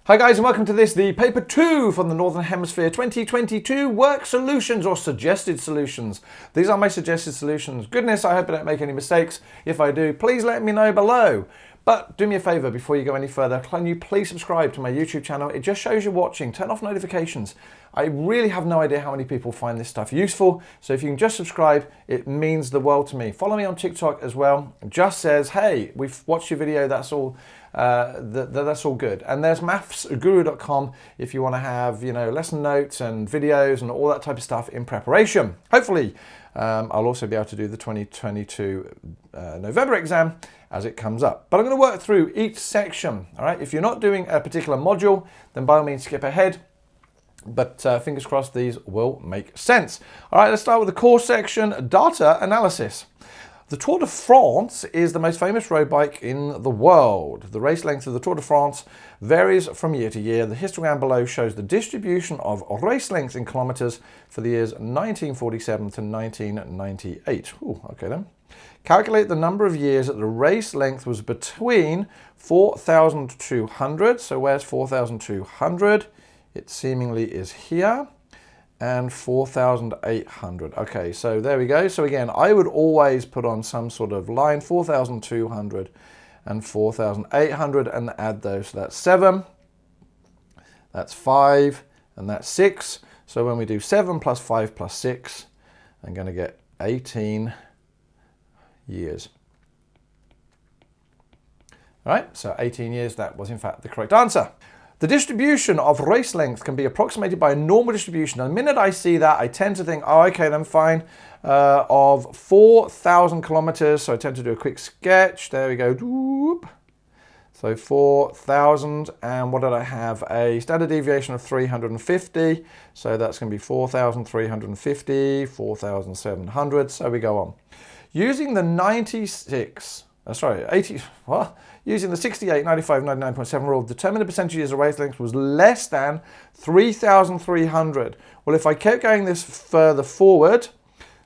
Hi guys and welcome to this, the paper 2 from the Northern Hemisphere 2022 work solutions or suggested solutions. These are my suggested solutions. Goodness, I hope I don't make any mistakes. If I do, please let me know below. But do me a favour before you go any further, can you please subscribe to my YouTube channel? It just shows you're watching. Turn off notifications. I really have no idea how many people find this stuff useful. So if you can just subscribe, it means the world to me. Follow me on TikTok as well. It just says, hey, we've watched your video, that's all. That's all good. And there's maffsguru.com if you want to have, lesson notes and videos and all that type of stuff in preparation. Hopefully, I'll also be able to do the 2022 November exam as it comes up. But I'm going to work through each section. All right. If you're not doing a particular module, then by all means skip ahead. But fingers crossed these will make sense. All right, let's start with the core section, data analysis. The Tour de France is the most famous road bike in the world. The race length of the Tour de France varies from year to year. The histogram below shows the distribution of race length in kilometers for the years 1947 to 1998. Ooh, okay then. Calculate the number of years that the race length was between 4,200. So where's 4,200? It seemingly is here. And 4,800. Okay, so there we go. So again, I would always put on some sort of line, 4,200 and 4,800, and add those. So that's 7, that's 5, and that's 6. So when we do 7 plus 5 plus 6, I'm going to get 18 years. All right, so 18 years, that was in fact the correct answer. The distribution of race length can be approximated by a normal distribution. And the minute I see that, I tend to think, oh, okay, then fine, of 4,000 kilometers. So I tend to do a quick sketch. There we go. Whoop. So 4,000. And what did I have? A standard deviation of 350. So that's going to be 4,350, 4,700. So we go on. Using the using the 68, 95, 99.7 rule, determine the percentage years of race length was less than 3,300. Well, if I kept going this further forward,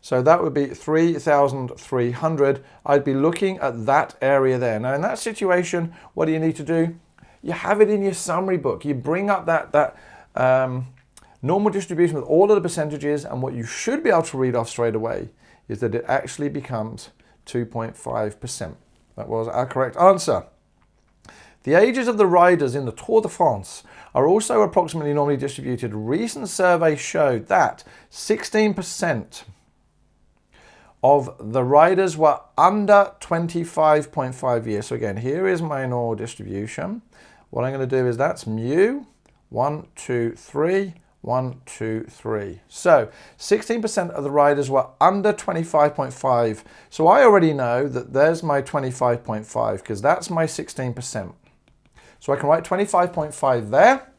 so that would be 3,300, I'd be looking at that area there. Now, in that situation, what do you need to do? You have it in your summary book. You bring up that normal distribution with all of the percentages, and what you should be able to read off straight away is that it actually becomes 2.5%. That was our correct answer. The ages of the riders in the Tour de France are also approximately normally distributed. Recent surveys showed that 16% of the riders were under 25.5 years. So again, here is my normal distribution. What I'm going to do is that's mu, 1, 2, 3, 1, 2, 3. So 16% of the riders were under 25.5. So I already know that there's my 25.5 because that's my 16%. So I can write 25.5 there.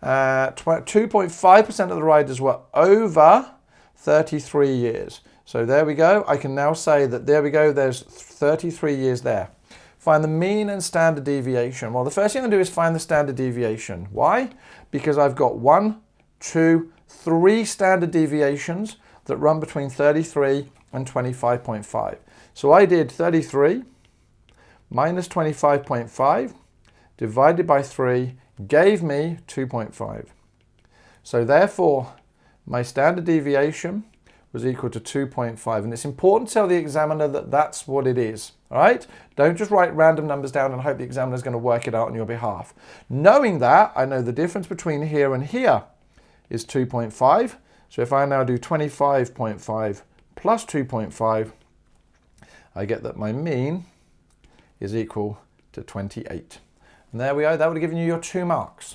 2.5% of the riders were over 33 years. So there we go. I can now say that there we go. There's 33 years there. Find the mean and standard deviation. Well, the first thing I'm going to do is find the standard deviation. Why? Because I've got 1, 2, 3 standard deviations that run between 33 and 25.5. So I did 33 minus 25.5 divided by 3 gave me 2.5. So therefore, my standard deviation was equal to 2.5. And it's important to tell the examiner that that's what it is. All right? Don't just write random numbers down and hope the examiner is going to work it out on your behalf. Knowing that, I know the difference between here and here is 2.5. So if I now do 25.5 plus 2.5, I get that my mean is equal to 28. And there we go, that would have given you your 2 marks.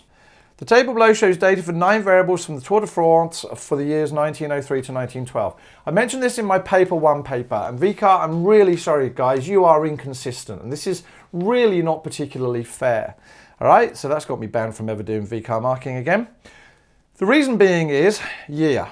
The table below shows data for 9 variables from the Tour de France for the years 1903 to 1912. I mentioned this in my paper 1 paper, and VCAA, I'm really sorry guys, you are inconsistent, and this is really not particularly fair. All right, so that's got me banned from ever doing VCAA marking again. The reason being is year.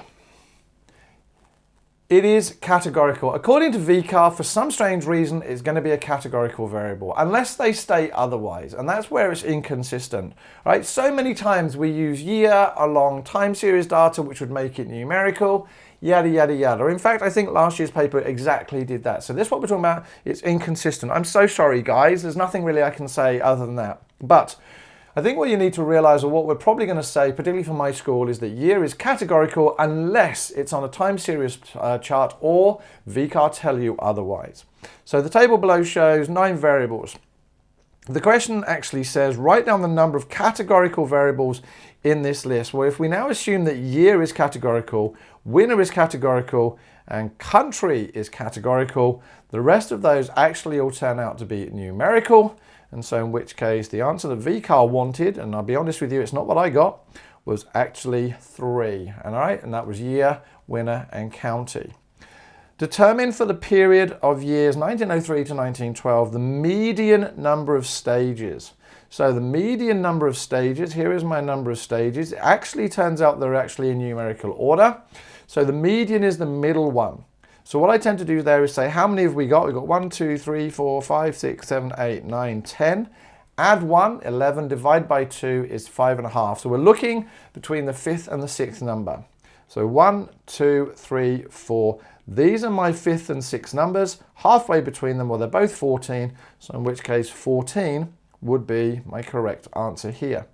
It is categorical. According to VCAA, for some strange reason, it's going to be a categorical variable, unless they state otherwise, and that's where it's inconsistent. Right? So many times we use year along time series data, which would make it numerical, yada, yada, yada. In fact, I think last year's paper exactly did that. So this is what we're talking about. It's inconsistent. I'm so sorry, guys. There's nothing really I can say other than that. But I think what you need to realize, or what we're probably going to say, particularly for my school, is that year is categorical unless it's on a time series chart or VCAA tell you otherwise. So the table below shows 9 variables. The question actually says write down the number of categorical variables in this list. Well, if we now assume that year is categorical, winner is categorical, and country is categorical, the rest of those actually all turn out to be numerical. And so in which case the answer that VCAA wanted, and I'll be honest with you, it's not what I got, was actually 3. And all right, and that was year, winner, and county. Determine for the period of years 1903 to 1912 the median number of stages. So the median number of stages, here is my number of stages. It actually turns out they're actually in numerical order. So the median is the middle one. So what I tend to do there is say, how many have we got? We've got 1, 2, 3, 4, 5, 6, 7, 8, 9, 10. Add 1, 11, divide by 2 is 5.5. So we're looking between the 5th and the 6th number. So 1, 2, 3, 4. These are my 5th and 6th numbers. Halfway between them, well, they're both 14. So in which case 14 would be my correct answer here.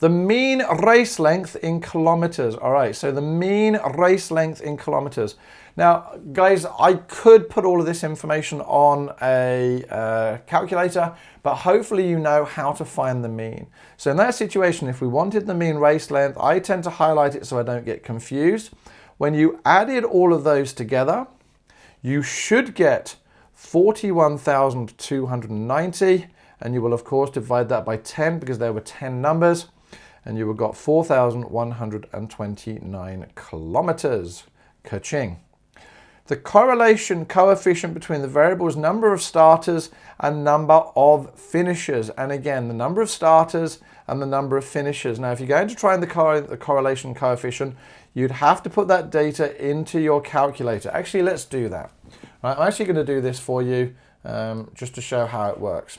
The mean race length in kilometers. All right, so the mean race length in kilometers. Now, guys, I could put all of this information on a calculator, but hopefully you know how to find the mean. So in that situation, if we wanted the mean race length, I tend to highlight it so I don't get confused. When you added all of those together, you should get 41,290, and you will of course divide that by 10 because there were 10 numbers, and you will got 4,129 kilometers. Ka-ching. The correlation coefficient between the variables number of starters and number of finishers. And again, the number of starters and the number of finishers. Now, if you're going to try the correlation coefficient, you'd have to put that data into your calculator. Actually, let's do that. Right, I'm actually going to do this for you just to show how it works.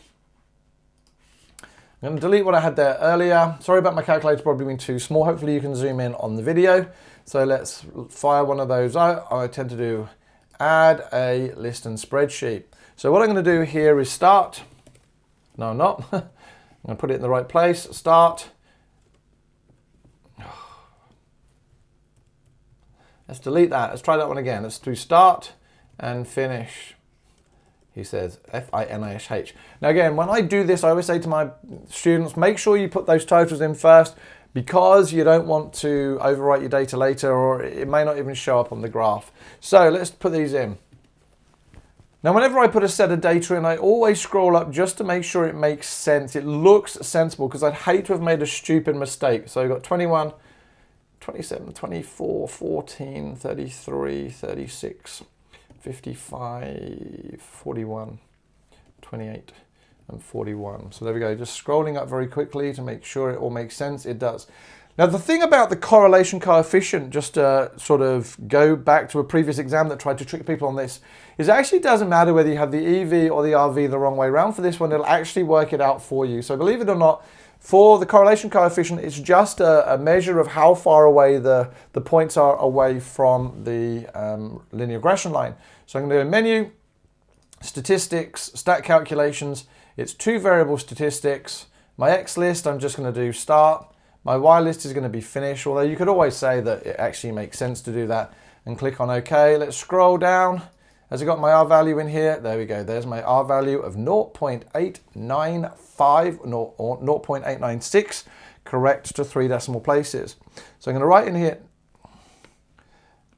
I'm going to delete what I had there earlier. Sorry about my calculator probably being too small. Hopefully you can zoom in on the video. So let's fire one of those out. I tend to do add a list and spreadsheet. So what I'm going to do here is start. No, I'm not. I'm going to put it in the right place. Start. Let's delete that. Let's try that one again. Let's do start and finish. He says F-I-N-I-S-H. Now again, when I do this, I always say to my students, make sure you put those totals in first because you don't want to overwrite your data later or it may not even show up on the graph. So let's put these in. Now whenever I put a set of data in, I always scroll up just to make sure it makes sense. It looks sensible because I'd hate to have made a stupid mistake. So I've got 21, 27, 24, 14, 33, 36. 55, 41, 28, and 41. So there we go, just scrolling up very quickly to make sure it all makes sense. It does. Now the thing about the correlation coefficient, just to sort of go back to a previous exam that tried to trick people on this, is it actually doesn't matter whether you have the EV or the RV the wrong way around. For this one, it'll actually work it out for you. So believe it or not, for the correlation coefficient, it's just a measure of how far away the points are away from the linear regression line. So I'm going to go menu, statistics, stat calculations. It's 2 variable statistics. My X list, I'm just going to do start. My Y list is going to be finish, although you could always say that it actually makes sense to do that and click on OK. Let's scroll down. Has it got my R value in here? There we go. There's my R value of 0.895 or 0.896, correct to 3 decimal places. So I'm going to write in here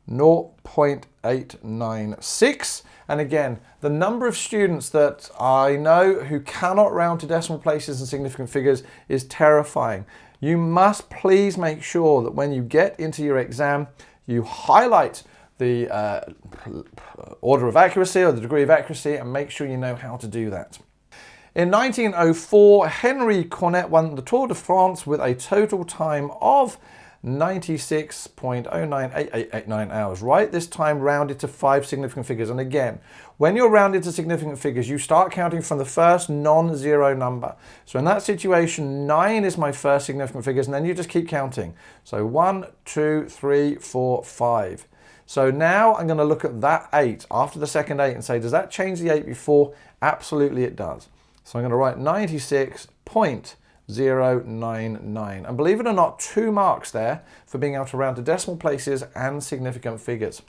0.896. And again, the number of students that I know who cannot round to decimal places and significant figures is terrifying. You must please make sure that when you get into your exam, you highlight the order of accuracy or the degree of accuracy and make sure you know how to do that. In 1904, Henry Cornet won the Tour de France with a total time of 96.098889 hours, right? This time rounded to 5 significant figures. And again, when you're rounded to significant figures, you start counting from the first non-zero number. So in that situation, 9 is my first significant figures, and then you just keep counting. So 1, 2, 3, 4, 5. So now I'm going to look at that 8 after the second 8 and say, does that change the 8 before? Absolutely it does. So I'm going to write 96.099. And believe it or not, 2 marks there for being able to round to decimal places and significant figures.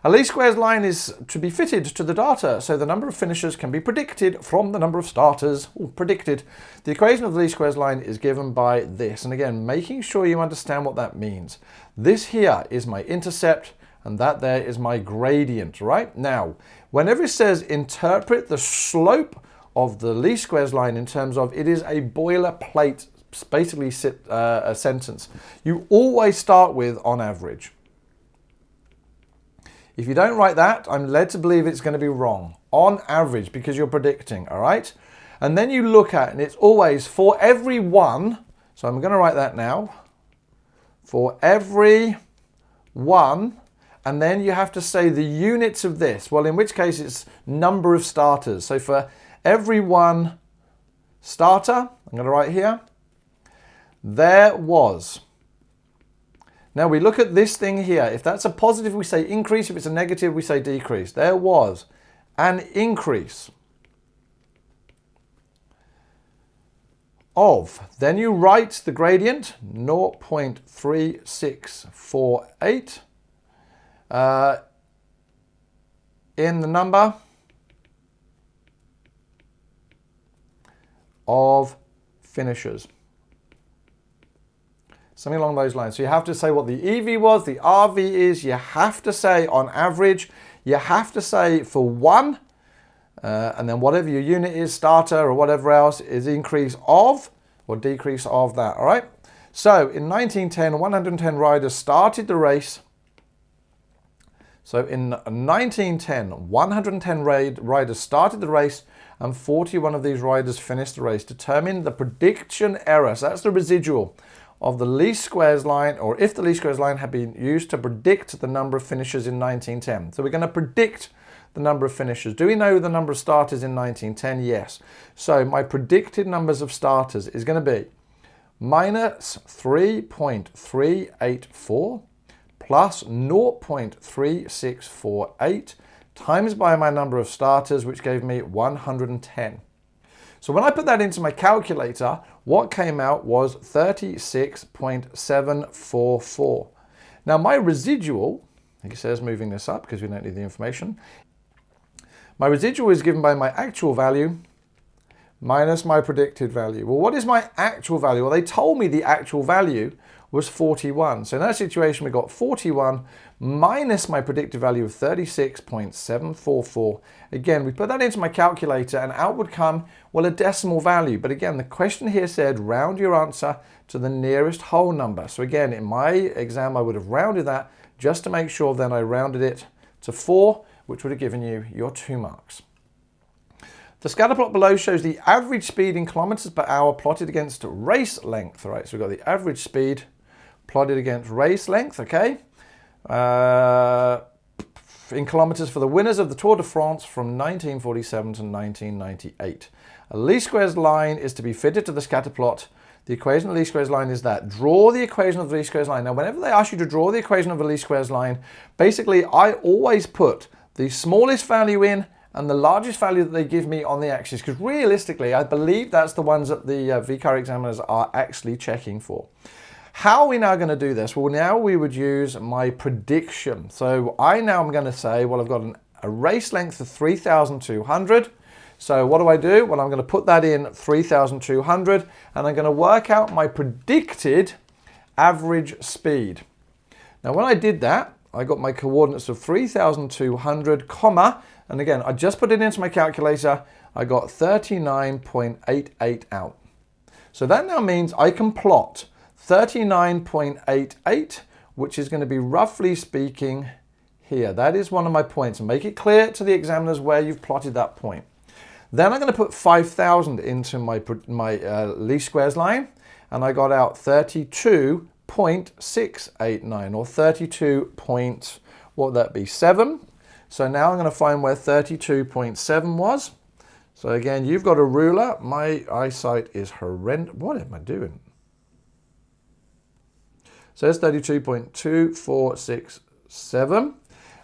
A least squares line is to be fitted to the data, so the number of finishers can be predicted from the number of starters. Predicted. The equation of the least squares line is given by this. And again, making sure you understand what that means. This here is my intercept, and that there is my gradient, right? Now, whenever it says interpret the slope of the least squares line in terms of it is a boilerplate, basically a sentence, you always start with on average. If you don't write that, I'm led to believe it's going to be wrong. On average, because you're predicting, all right? And then you look at, and it's always for every one, so I'm going to write that now, for every one, and then you have to say the units of this. Well, in which case it's number of starters. So for every one starter, I'm going to write here, there was. Now we look at this thing here. If that's a positive, we say increase. If it's a negative, we say decrease. There was an increase of. Then you write the gradient, 0.3648 in the number of finishers. Something along those lines. So you have to say what the EV was, the RV is, you have to say on average, you have to say for one, and then whatever your unit is, starter or whatever else, is increase of or decrease of that, all right? So in 1910, 110 riders started the race. So in 1910, 110 riders started the race and 41 of these riders finished the race. Determine the prediction error, so that's the residual, of the least squares line, or if the least squares line had been used to predict the number of finishers in 1910. So we're going to predict the number of finishers. Do we know the number of starters in 1910? Yes. So my predicted numbers of starters is going to be minus 3.384 plus 0.3648 times by my number of starters, which gave me 110. So when I put that into my calculator, what came out was 36.744. Now my residual, he says moving this up because we don't need the information, my residual is given by my actual value minus my predicted value. Well, what is my actual value? Well, they told me the actual value was 41. So in that situation, we got 41 minus my predicted value of 36.744. Again, we put that into my calculator and out would come, well, a decimal value. But again, the question here said round your answer to the nearest whole number. So again, in my exam, I would have rounded that just to make sure. Then I rounded it to 4, which would have given you your 2 marks. The scatter plot below shows the average speed in kilometers per hour plotted against race length. All right, so we've got the average speed plotted against race length, okay? In kilometers for the winners of the Tour de France from 1947 to 1998. A least squares line is to be fitted to the scatter plot. The equation of the least squares line is that. Draw the equation of the least squares line. Now, whenever they ask you to draw the equation of the least squares line, basically I always put the smallest value in and the largest value that they give me on the axis, because realistically, I believe that's the ones that the VCAA examiners are actually checking for. How are we now going to do this? Well, now we would use my prediction. So I now am going to say, well, I've got a race length of 3,200. So what do? Well, I'm going to put that in 3,200 and I'm going to work out my predicted average speed. Now, when I did that, I got my coordinates of 3,200, comma, and again, I just put it into my calculator. I got 39.88 out. So that now means I can plot 39.88, which is going to be roughly speaking here. That is one of my points, and make it clear to the examiners where you've plotted that point. Then I'm going to put 5,000 into my least squares line, and I got out 32.689, or 32 point, what would that be, 7? So now I'm going to find where 32.7 was. So again, you've got a ruler. My eyesight is horrendous. What am I doing? So it's 32.2467.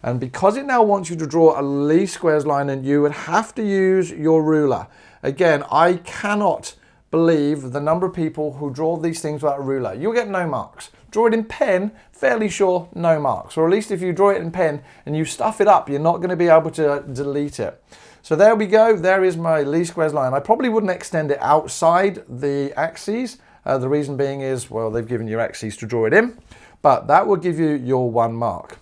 And because it now wants you to draw a least squares line, and you would have to use your ruler. Again, I cannot believe the number of people who draw these things without a ruler. You'll get no marks. Draw it in pen, fairly sure no marks. Or at least if you draw it in pen and you stuff it up, you're not going to be able to delete it. So there we go. There is my least squares line. I probably wouldn't extend it outside the axes. The reason being is, well, they've given you axes to draw it in, but that will give you your 1 mark.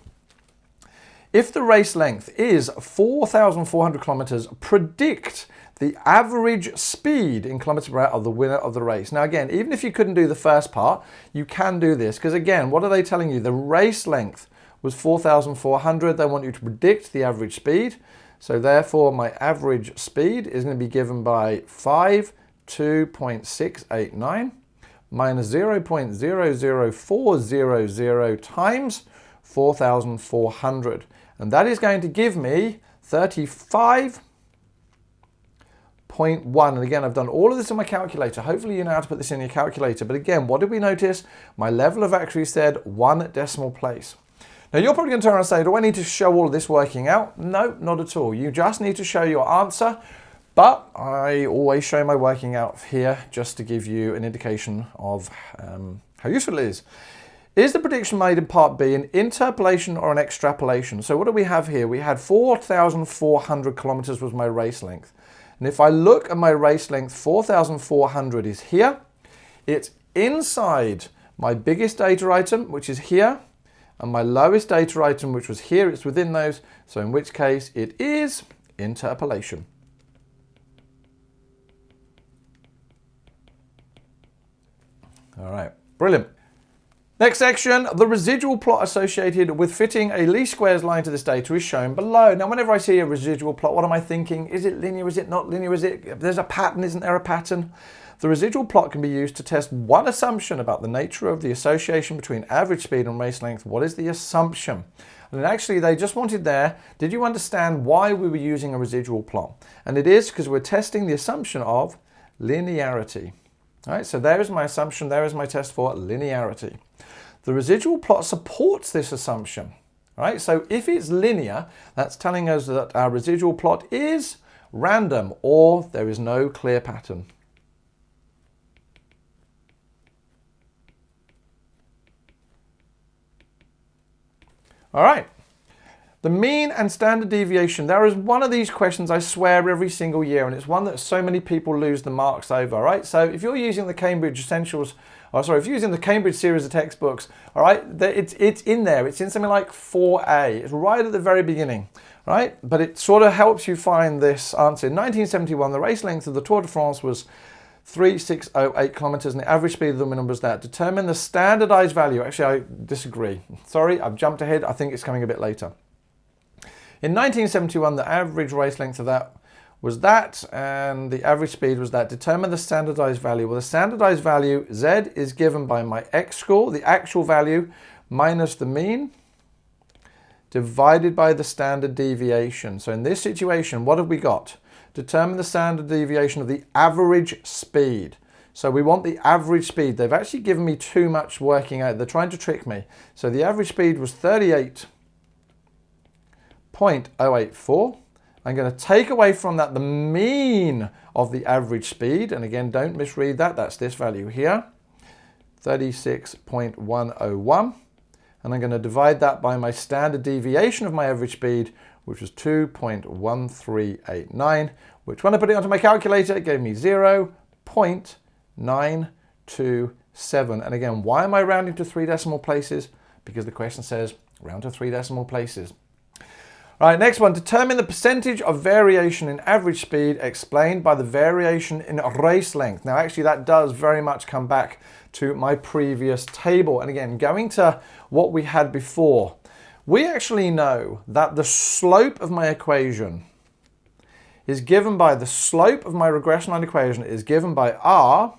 If the race length is 4,400 kilometers, predict the average speed in kilometers per hour of the winner of the race. Now again, even if you couldn't do the first part, you can do this, because again, what are they telling you? The race length was 4,400. They want you to predict the average speed. So therefore, my average speed is going to be given by 52.689 minus 0.00400 times 4,400. And that is going to give me 35.1. And again, I've done all of this in my calculator. Hopefully you know how to put this in your calculator. But again, what did we notice? My level of accuracy said 1 decimal place. Now you're probably going to turn around and say, do I need to show all of this working out? No, not at all. You just need to show your answer. But I always show my working out here just to give you an indication of how useful it is. Is the prediction made in part B an interpolation or an extrapolation? So what do we have here? We had 4,400 kilometers was my race length. And if I look at my race length, 4,400 is here. It's inside my biggest data item, which is here, and my lowest data item, which was here. It's within those. So in which case it is interpolation. All right, brilliant. Next section, the residual plot associated with fitting a least squares line to this data is shown below. Now, whenever I see a residual plot, what am I thinking? Is it linear? Is it not linear? Is it, there's a pattern, isn't there a pattern? The residual plot can be used to test one assumption about the nature of the association between average speed and race length. What is the assumption? And actually, they just wanted there, did you understand why we were using a residual plot? And it is because we're testing the assumption of linearity. All right, so there is my assumption, there is my test for linearity. The residual plot supports this assumption. All right, so if it's linear, that's telling us that our residual plot is random or there is no clear pattern. All right, the mean and standard deviation. There is one of these questions, I swear, every single year, and it's one that so many people lose the marks over, all right? So if you're using the Cambridge Essentials, if you're using the Cambridge series of textbooks, all right, it's in there. It's in something like 4A. It's right at the very beginning, right? But it sort of helps you find this answer. In 1971, the race length of the Tour de France was 3,608 kilometers, and the average speed of the winner was that. Determine the standardized value. Actually, I disagree. Sorry, I've jumped ahead. I think it's coming a bit later. In 1971, the average race length of that was that, and the average speed was that. Determine the standardized value. Well, the standardized value, Z, is given by my X score, the actual value, minus the mean, divided by the standard deviation. So in this situation, what have we got? Determine the standard deviation of the average speed. So we want the average speed. They've actually given me too much working out. They're trying to trick me. So the average speed was 38.084. I'm going to take away from that the mean of the average speed. And again, don't misread that. That's this value here, 36.101. And I'm going to divide that by my standard deviation of my average speed, which was 2.1389, which when I put it onto my calculator, it gave me 0.927. And again, why am I rounding to 3 decimal places? Because the question says round to 3 decimal places. All right, next one, determine the percentage of variation in average speed explained by the variation in race length. Now, actually, that does very much come back to my previous table. And again, going to what we had before, we actually know that the slope of my equation is given by the slope of my regression line equation is given by R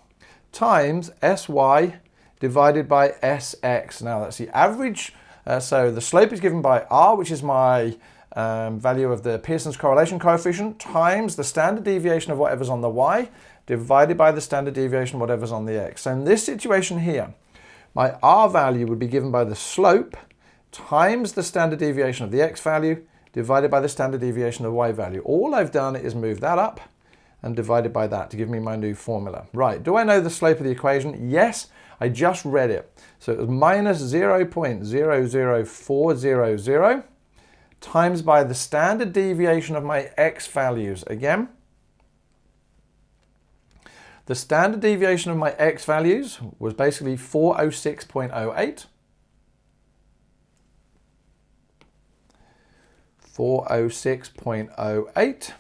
times SY divided by SX. Now, that's the average. So the slope is given by R, which is my value of the Pearson's correlation coefficient, times the standard deviation of whatever's on the Y, divided by the standard deviation of whatever's on the X. So in this situation here, my R value would be given by the slope times the standard deviation of the x value divided by the standard deviation of the y value. All I've done is move that up and divided by that to give me my new formula. Right, do I know the slope of the equation? Yes, I just read it. So it was minus 0.00400 times by the standard deviation of my x values again. The standard deviation of my x values was basically 406.08. 406.08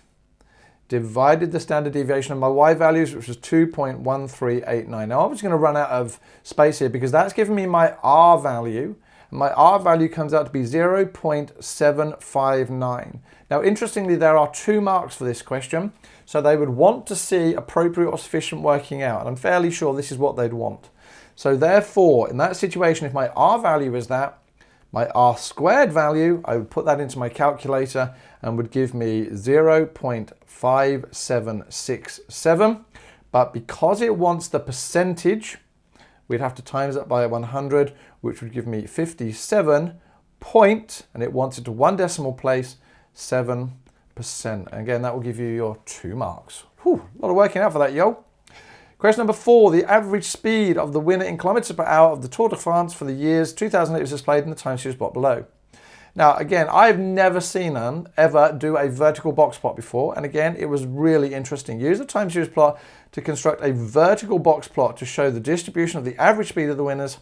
divided the standard deviation of my y values, which was 2.1389. Now I'm just going to run out of space here because that's giving me my r value. And my r value comes out to be 0.759. Now interestingly, there are 2 marks for this question. So they would want to see appropriate or sufficient working out. And I'm fairly sure this is what they'd want. So therefore, in that situation, if my r value is that, my r squared value, I would put that into my calculator and would give me 0.5767. But because it wants the percentage, we'd have to times that by 100, which would give me 57 point, and it wants it to 1 decimal place, 7%. Again, that will give you your 2 marks. Whew, a lot of working out for that, yo. Question number 4, the average speed of the winner in kilometers per hour of the Tour de France for the years 2008 is displayed in the time series plot below. Now, again, I've never seen them ever do a vertical box plot before. And again, it was really interesting. Use the time series plot to construct a vertical box plot to show the distribution of the average speed of the winners.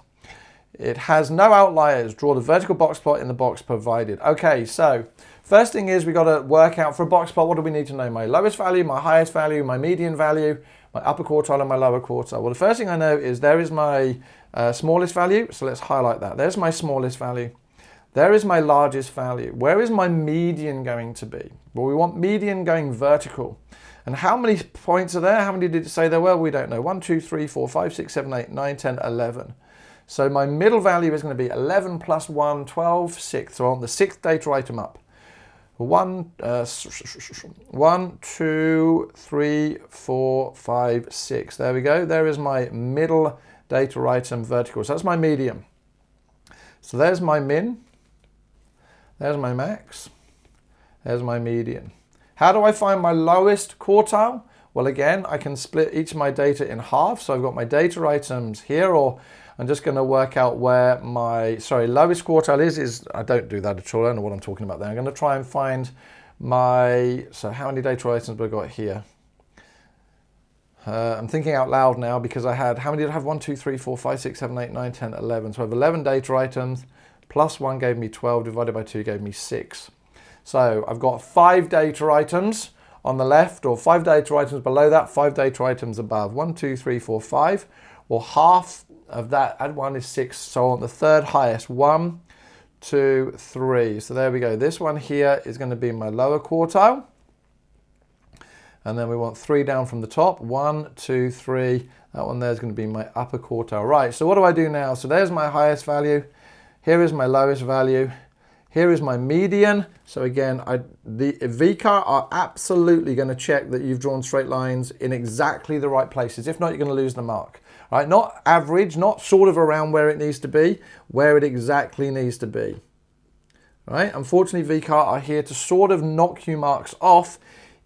It has no outliers. Draw the vertical box plot in the box provided. Okay, so first thing is we got to work out for a box plot, what do we need to know? My lowest value, my highest value, my median value, my upper quartile and my lower quartile. Well, the first thing I know is there is my smallest value. So let's highlight that. There's my smallest value. There is my largest value. Where is my median going to be? Well, we want median going vertical. And how many points are there? How many did it say there were? We don't know. 1, 2, 3, 4, 5, 6, 7, 8, 9, 10, 11. So my middle value is going to be 11 plus 1, 12, 6. So I want the 6th data item up. 1, 2, 3, 4, 5, 6. There we go. There is my middle data item vertical. So that's my median. So there's my min. There's my max. There's my median. How do I find my lowest quartile? Well, again, I can split each of my data in half. So I've got my data items here, or I'm just going to work out where my, lowest quartile is, I don't do that at all. I don't know what I'm talking about there. I'm going to try and find my, so how many data items have I got here? I'm thinking out loud now because I had, how many did I have? 1, 2, 3, 4, 5, 6, 7, 8, 9, 10, 11. So I have 11 data items, plus 1 gave me 12, divided by 2 gave me 6. So I've got 5 data items on the left, or 5 data items below that, 5 data items above. 1, 2, 3, 4, 5. Well, half of that, add 1 is 6. So on the third highest, 1, 2, 3. So there we go. This one here is going to be my lower quartile. And then we want 3 down from the top. 1, 2, 3. That one there is going to be my upper quartile. Right, so what do I do now? So there's my highest value. Here is my lowest value. Here is my median. So again, the VCAA are absolutely going to check that you've drawn straight lines in exactly the right places. If not, you're going to lose the mark. Right? Not average, not sort of around where it needs to be, where it exactly needs to be. Right? Unfortunately, VCAA are here to sort of knock you marks off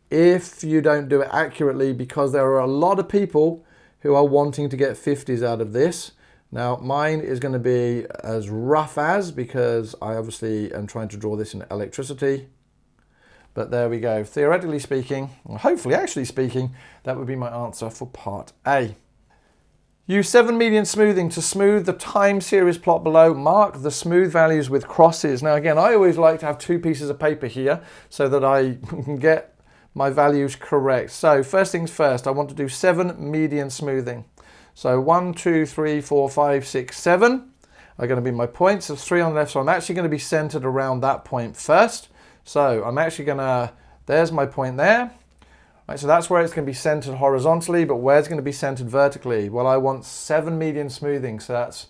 if you don't do it accurately, because there are a lot of people who are wanting to get 50s out of this. Now, mine is going to be as rough as, because I obviously am trying to draw this in electricity. But there we go. Theoretically speaking, or hopefully actually speaking, that would be my answer for part A. Use 7 median smoothing to smooth the time series plot below. Mark the smooth values with crosses. Now again, I always like to have 2 pieces of paper here so that I can get my values correct. So first things first, I want to do 7 median smoothing. So 1, 2, 3, 4, 5, 6, 7 are going to be my points. There's 3 on the left, so I'm actually going to be centered around that point first. So I'm actually going to, there's my point there. Right, so that's where it's going to be centered horizontally, but where's it going to be centered vertically? Well, I want 7 median smoothing, so that's,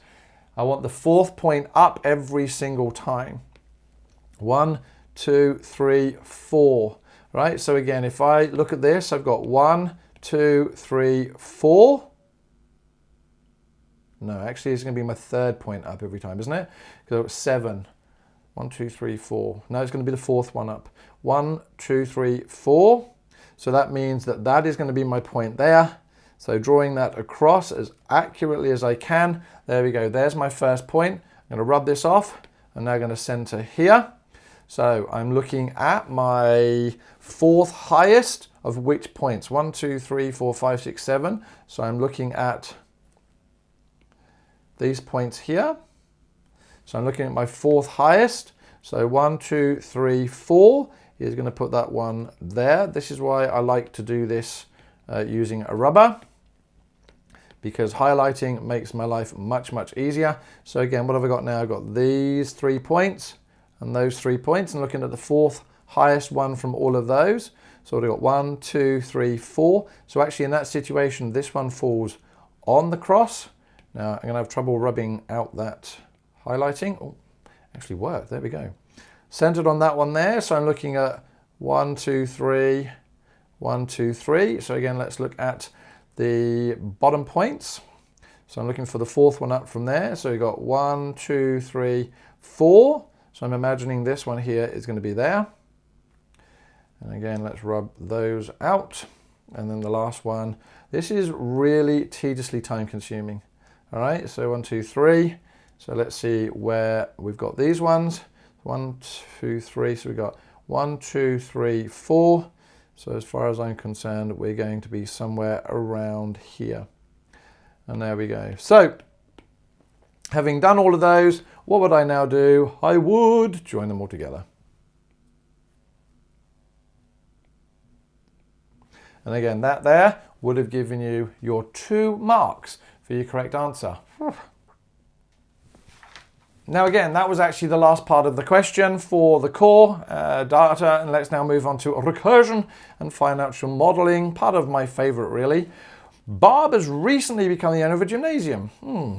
I want the 4th point up every single time. 1, 2, 3, 4. Right, so again, if I look at this, I've got 1, 2, 3, 4. No, actually it's going to be my 3rd point up every time, isn't it? Because I've got 7. 1, 2, 3, 4. No, it's going to be the fourth one up. 1, 2, 3, 4. So that means that that is going to be my point there. So drawing that across as accurately as I can. There we go. There's my first point. I'm going to rub this off. I'm now going to center here. So I'm looking at my fourth highest of which points? 1, 2, 3, 4, 5, 6, 7. So I'm looking at these points here. So I'm looking at my fourth highest. So 1, 2, 3, 4 is going to put that one there. This is why I like to do this using a rubber, because highlighting makes my life much, much easier. So again, what have I got now? I've got these 3 points and those 3 points, and looking at the fourth highest one from all of those. So I've got 1, 2, 3, 4. So actually in that situation, this one falls on the cross. Now I'm going to have trouble rubbing out that highlighting. Oh, actually worked. There we go. Centered on that one there. So I'm looking at 1, 2, 3, 1, 2, 3. So again, let's look at the bottom points. So I'm looking for the fourth one up from there. So we've got 1, 2, 3, 4. So I'm imagining this one here is going to be there. And again, let's rub those out. And then the last one. This is really tediously time consuming. All right, so 1, 2, 3. So let's see where we've got these ones. 1, 2, 3. So we've got 1, 2, 3, 4. So as far as I'm concerned, we're going to be somewhere around here. And there we go. So having done all of those, what would I now do? I would join them all together. And again, that there would have given you your 2 marks for your correct answer. Now again, that was actually the last part of the question for the core data, and let's now move on to recursion and financial modeling, part of my favorite really. Barb has recently become the owner of a gymnasium.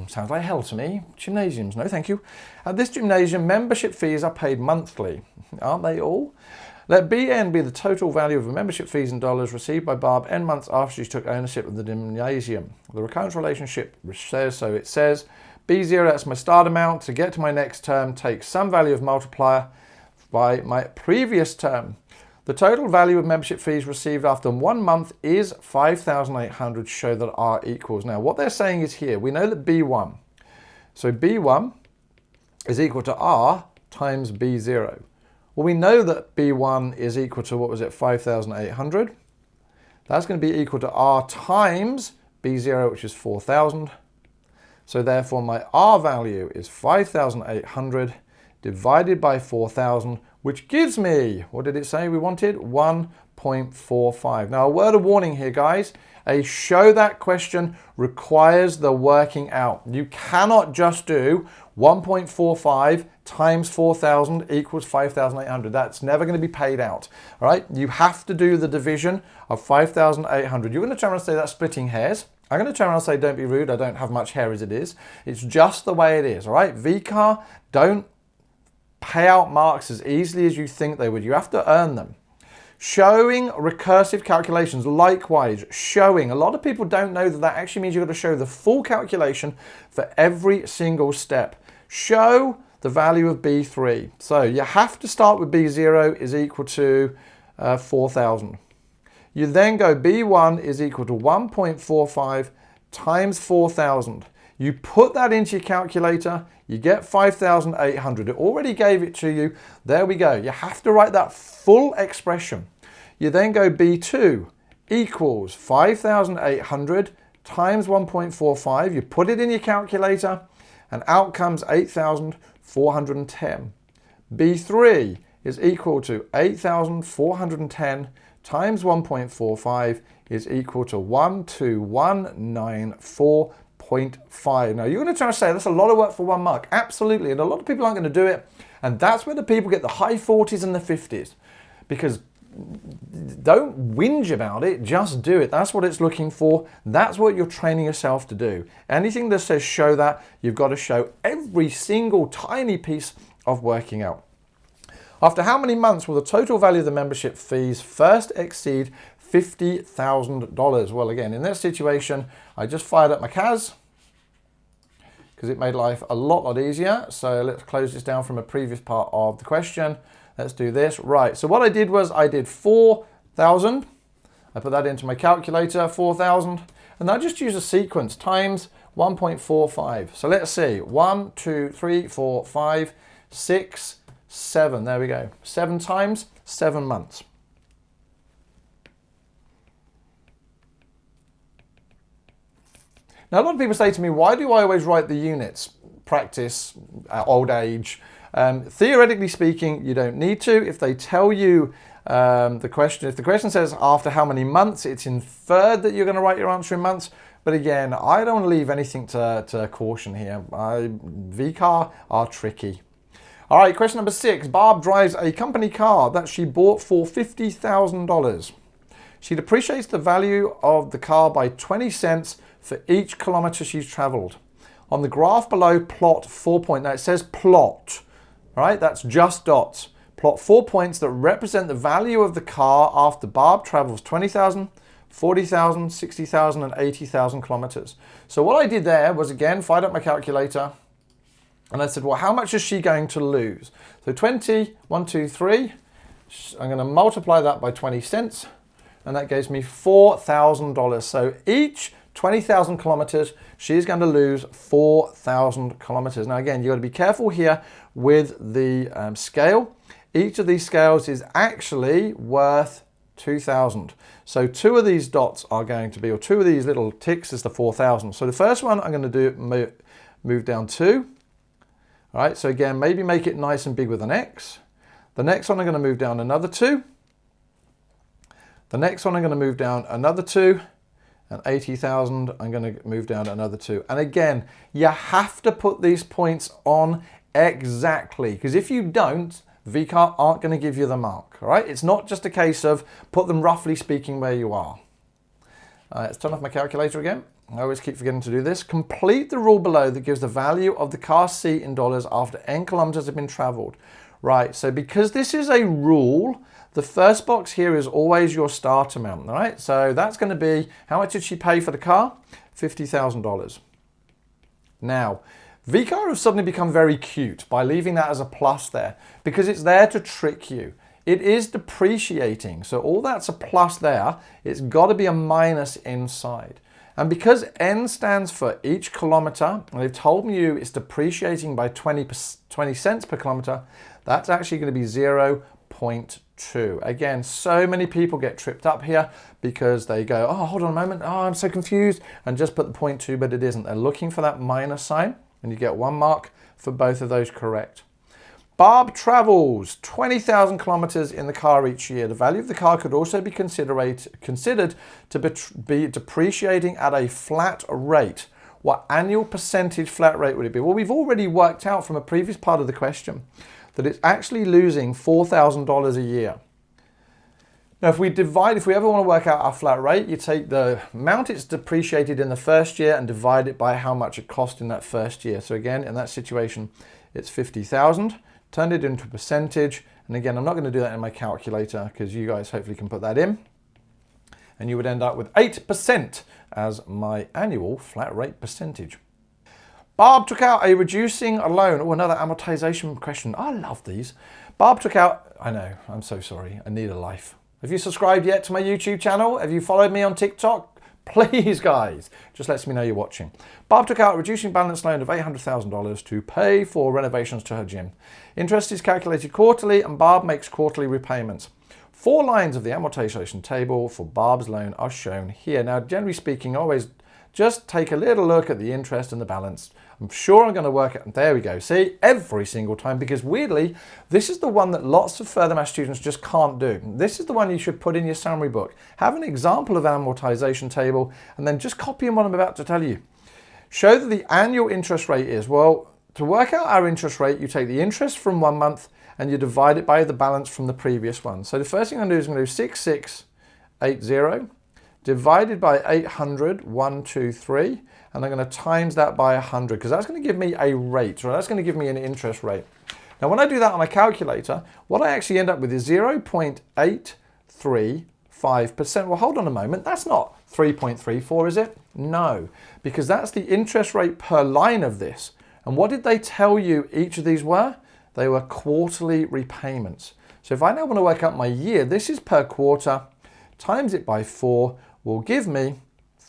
Sounds like hell to me. Gymnasiums, no thank you. At this gymnasium, membership fees are paid monthly. Aren't they all? Let BN be the total value of the membership fees in dollars received by Barb N months after she took ownership of the gymnasium. The recurrent relationship says, so it says, B0, that's my start amount. To get to my next term, take some value of multiplier by my previous term. The total value of membership fees received after 1 month is 5,800. Show that R equals. Now, what they're saying is here, we know that B1. So B1 is equal to R times B0. Well, we know that B1 is equal to, what was it, 5,800. That's going to be equal to R times B0, which is 4,000. So therefore, my R value is 5,800 divided by 4,000, which gives me, what did it say we wanted? 1.45. Now, a word of warning here, guys. A show that question requires the working out. You cannot just do 1.45 times 4,000 equals 5,800. That's never going to be paid out. All right? You have to do the division of 5,800. You're going to turn around and say that's splitting hairs. I'm going to turn around and say, don't be rude. I don't have much hair as it is. It's just the way it is. All right? VCAA don't pay out marks as easily as you think they would. You have to earn them. Showing recursive calculations, likewise, showing. A lot of people don't know that that actually means you've got to show the full calculation for every single step. Show the value of B3. So you have to start with B0 is equal to 4,000. You then go B1 is equal to 1.45 times 4,000. You put that into your calculator, you get 5,800. It already gave it to you. There we go. You have to write that full expression. You then go B2 equals 5,800 times 1.45. You put it in your calculator and out comes 8,410. B3 is equal to 8,410 times 1.45 is equal to 12194.5. Now you're going to try to say that's a lot of work for 1 mark. Absolutely. And a lot of people aren't going to do it. And that's where the people get the high 40s and the 50s. Because don't whinge about it, just do it. That's what it's looking for. That's what you're training yourself to do. Anything that says show that, you've got to show every single tiny piece of working out. After how many months will the total value of the membership fees first exceed $50,000? Well, again, in that situation, I just fired up my CAS, because it made life a lot easier. So let's close this down from a previous part of the question. Let's do this. Right, so what I did was I did 4,000. I put that into my calculator, 4,000. And I just use a sequence times 1.45. So let's see, 1, 2, 3, 4, 5, 6, 7. There we go. 7 times 7 months. Now, a lot of people say to me, why do I always write the units? Practice, old age. Theoretically speaking, you don't need to. If they tell you if the question says after how many months, it's inferred that you're going to write your answer in months. But again, I don't leave anything to caution here. VCAA are tricky. All right, question number 6. Barb drives a company car that she bought for $50,000. She depreciates the value of the car by 20 cents for each kilometer she's traveled. On the graph below, plot 4 points. Now it says plot, right? That's just dots. Plot 4 points that represent the value of the car after Barb travels 20,000, 40,000, 60,000, and 80,000 kilometers. So what I did there was, again, fired up my calculator, and I said, well, how much is she going to lose? So 20, 1, 2, 3. I'm going to multiply that by 20 cents, and that gives me $4,000. So each 20,000 kilometers, she's going to lose 4,000 kilometers. Now, again, you've got to be careful here with the scale. Each of these scales is actually worth 2,000. So 2 of these dots are going to be, or 2 of these little ticks is the 4,000. So the first one I'm going to do, move down 2. All right, so again, maybe make it nice and big with an X. The next one I'm going to move down another 2. The next one I'm going to move down another 2. And 80,000, I'm going to move down another 2. And again, you have to put these points on exactly, because if you don't, VCAA aren't going to give you the mark, all right? It's not just a case of put them roughly speaking where you are. Let's turn off my calculator again. I always keep forgetting to do this. Complete the rule below that gives the value of the car seat in dollars after n kilometers have been traveled. Right, so because this is a rule, the first box here is always your start amount, all right? So that's going to be, how much did she pay for the car? $50,000. Now, VCAA have suddenly become very cute by leaving that as a plus there, because it's there to trick you. It is depreciating, so all that's a plus there, it's got to be a minus inside. And because N stands for each kilometer, and they've told me it's depreciating by 20 cents per kilometer, that's actually going to be 0.2. Again, so many people get tripped up here because they go, oh, hold on a moment, oh, I'm so confused, and just put the 0.2, but it isn't. They're looking for that minus sign, and you get 1 mark for both of those correct. Barb travels 20,000 kilometers in the car each year. The value of the car could also be considered to be depreciating at a flat rate. What annual percentage flat rate would it be? Well, we've already worked out from a previous part of the question that it's actually losing $4,000 a year. Now, if we ever want to work out our flat rate, you take the amount it's depreciated in the first year and divide it by how much it cost in that first year. So again, in that situation, it's 50,000. Turn it into a percentage. And again, I'm not going to do that in my calculator because you guys hopefully can put that in. And you would end up with 8% as my annual flat rate percentage. Barb took out a reducing loan. Oh, another amortization question. I love these. Barb took out, I know, I'm so sorry. I need a life. Have you subscribed yet to my YouTube channel? Have you followed me on TikTok? Please, guys, just lets me know you're watching. Barb took out a reducing balance loan of $800,000 to pay for renovations to her gym. Interest is calculated quarterly, and Barb makes quarterly repayments. 4 lines of the amortization table for Barb's loan are shown here. Now, generally speaking, always just take a little look at the interest and the balance. I'm sure I'm going to work it. There we go. See, every single time, because weirdly, this is the one that lots of further math students just can't do. This is the one you should put in your summary book. Have an example of an amortization table, and then just copy in what I'm about to tell you. Show that the annual interest rate is, well, to work out our interest rate, you take the interest from 1 month and you divide it by the balance from the previous one. So the first thing I'm going to do is I'm going to do 6680 divided by 800, 123, and I'm going to times that by 100 because that's going to give me a rate, or that's going to give me an interest rate. Now, when I do that on my calculator, what I actually end up with is 0.83 5%. Well, hold on a moment. That's not 3.34, is it? No, because that's the interest rate per line of this. And what did they tell you each of these were? They were quarterly repayments. So if I now want to work out my year, this is per quarter, times it by 4 will give me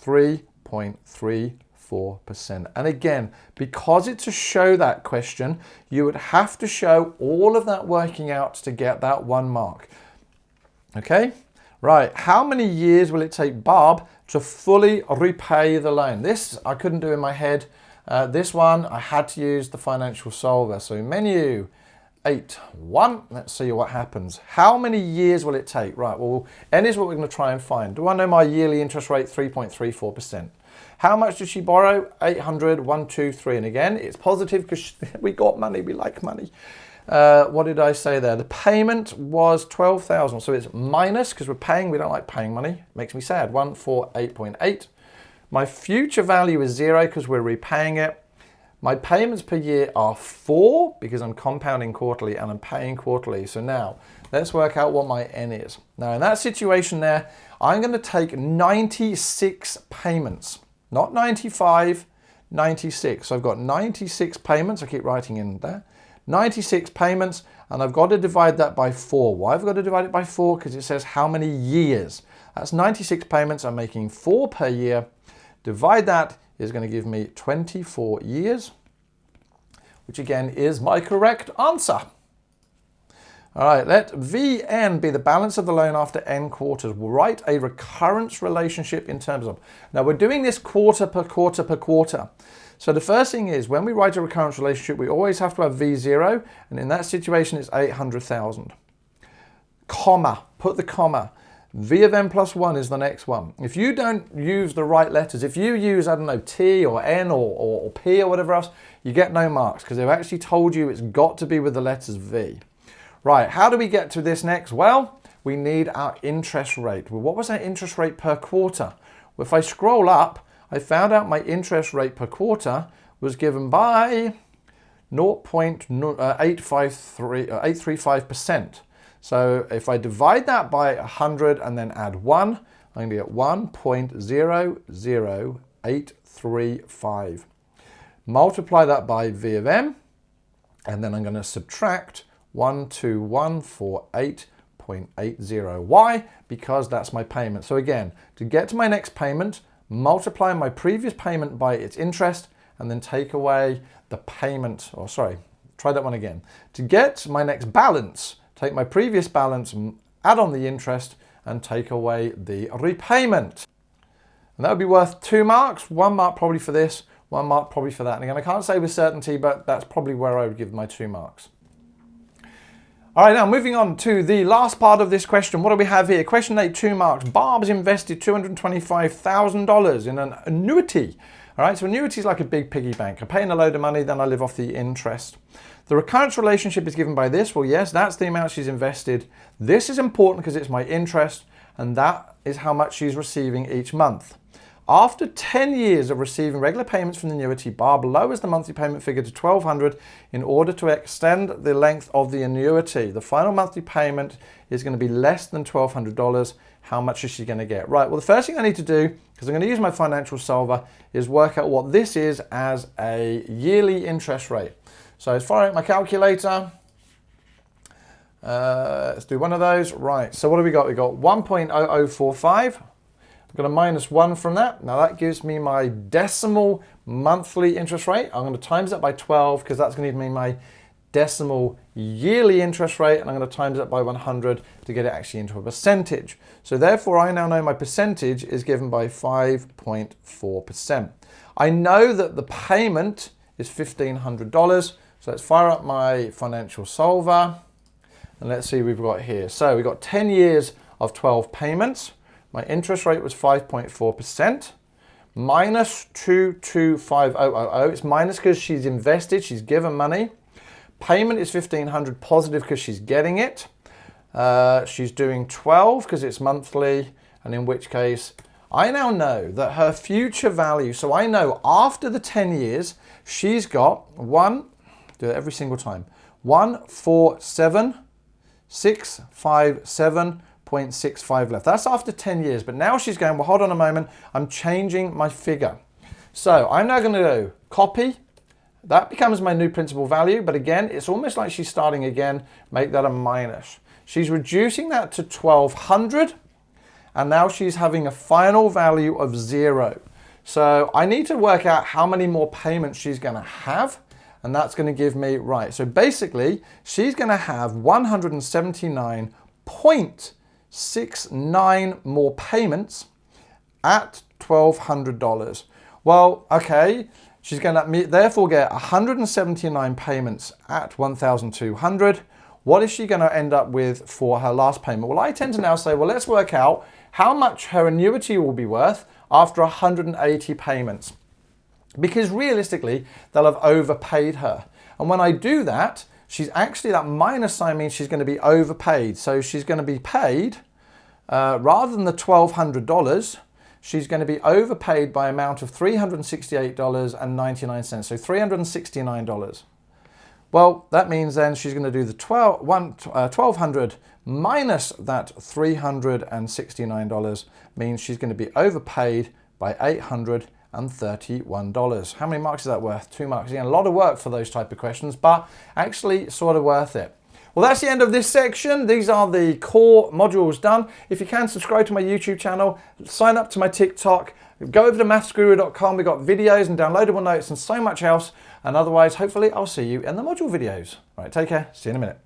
3.34%. And again, because it's a show that question, you would have to show all of that working out to get that 1 mark. Okay, right. How many years will it take Bob to fully repay the loan? This I couldn't do in my head. This one I had to use the financial solver. So menu 8.1. Let's see what happens. How many years will it take? Right, well, N is what we're going to try and find. Do I know my yearly interest rate? 3.34%. How much did she borrow? 800, 1, 2, 3. And again, it's positive because we got money. We like money. What did I say there? The payment was 12,000. So it's minus because we're paying. We don't like paying money. Makes me sad. 148.8. My future value is 0 because we're repaying it. My payments per year are 4 because I'm compounding quarterly and I'm paying quarterly. So now let's work out what my N is. Now in that situation there, I'm going to take 96 payments, not 95, 96. So I've got 96 payments. I keep writing in there. 96 payments, and I've got to divide that by 4. Why have I got to divide it by 4? Because it says how many years. That's 96 payments. I'm making 4 per year. Divide that is going to give me 24 years, which again is my correct answer. All right, let Vn be the balance of the loan after n quarters. We'll write a recurrence relationship in terms of. Now we're doing this quarter per quarter per quarter. So the first thing is when we write a recurrence relationship, we always have to have V0. And in that situation, it's 800,000. Comma, put the comma. V of n plus 1 is the next one. If you don't use the right letters, if you use, I don't know, T or N or P or whatever else, you get no marks because they've actually told you it's got to be with the letters V. Right, how do we get to this next? Well, we need our interest rate. Well, what was our interest rate per quarter? Well, if I scroll up, I found out my interest rate per quarter was given by 0.835%. So if I divide that by 100 and then add 1, I'm going to get 1.00835. Multiply that by V of m, and then I'm going to subtract 12148.80. Why? Because that's my payment. So again, to get to my next payment, multiply my previous payment by its interest, and then take away the payment, or sorry, try that one again. To get my next balance, take my previous balance, add on the interest, and take away the repayment. And that would be worth 2 marks, 1 mark probably for this, 1 mark probably for that. And again, I can't say with certainty, but that's probably where I would give my 2 marks. All right, now moving on to the last part of this question. What do we have here? Question 8, 2 marks. Barb's invested $225,000 in an annuity. All right, so annuity is like a big piggy bank. I pay in a load of money, then I live off the interest. The recurrence relationship is given by this. Well, yes, that's the amount she's invested. This is important because it's my interest, and that is how much she's receiving each month. After 10 years of receiving regular payments from the annuity, Barb lowers the monthly payment figure to $1,200 in order to extend the length of the annuity. The final monthly payment is going to be less than $1,200. How much is she going to get? Right, well, the first thing I need to do, because I'm going to use my financial solver, is work out what this is as a yearly interest rate. So as far as my calculator, let's do one of those. Right, so what have we got? We've got 1.0045. I'm going to minus 1 from that. Now that gives me my decimal monthly interest rate. I'm going to times that by 12 because that's going to give me my decimal yearly interest rate, and I'm going to times that by 100 to get it actually into a percentage. So therefore I now know my percentage is given by 5.4%. I know that the payment is $1,500. So let's fire up my financial solver and let's see what we've got here. So we've got 10 years of 12 payments. My interest rate was 5.4%, minus 225,000. It's minus because she's invested, she's given money. Payment is $1,500, positive because she's getting it. She's doing 12 because it's monthly, and in which case, I now know that her future value, so I know after the 10 years, she's got do it every single time, 147,657.80. 0.65 left. That's after 10 years, but now she's going, well, hold on a moment, I'm changing my figure. So I'm now going to go copy. That becomes my new principal value, but again, it's almost like she's starting again, make that a minus. She's reducing that to 1200, and now she's having a final value of 0. So I need to work out how many more payments she's going to have, and that's going to give me, right, so basically, she's going to have 179.69 more payments at $1,200. Well, okay, she's going to therefore get 179 payments at 1,200. What is she going to end up with for her last payment? Well, I tend to now say, well, let's work out how much her annuity will be worth after 180 payments. Because realistically, they'll have overpaid her. And when I do that, she's actually, that minus sign means she's going to be overpaid. So she's going to be paid, rather than the $1,200, she's going to be overpaid by an amount of $368.99. So $369. Well, that means then she's going to do the 1,200 minus that $369 means she's going to be overpaid by $831. How many marks is that worth? 2 marks. Again, a lot of work for those type of questions, but actually sort of worth it. Well, that's the end of this section. These are the core modules done. If you can, subscribe to my YouTube channel, sign up to my TikTok, go over to mathsguru.com. We've got videos and downloadable notes and so much else. And otherwise, hopefully, I'll see you in the module videos. All right, take care. See you in a minute.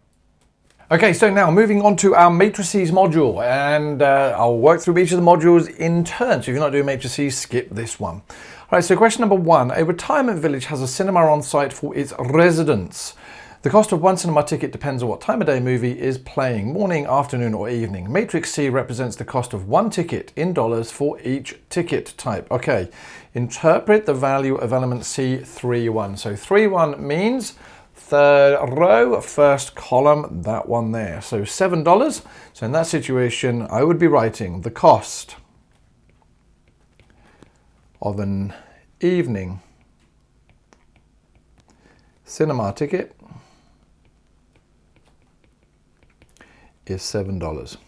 Okay, so now moving on to our Matrices module, and I'll work through each of the modules in turn. So if you're not doing Matrices, skip this one. All right, so question number 1. A retirement village has a cinema on site for its residents. The cost of one cinema ticket depends on what time of day movie is playing, morning, afternoon, or evening. Matrix C represents the cost of one ticket in dollars for each ticket type. Okay, interpret the value of element C31. So 31 means third row, first column, that one there. So $7. So in that situation, I would be writing the cost of an evening cinema ticket is $7.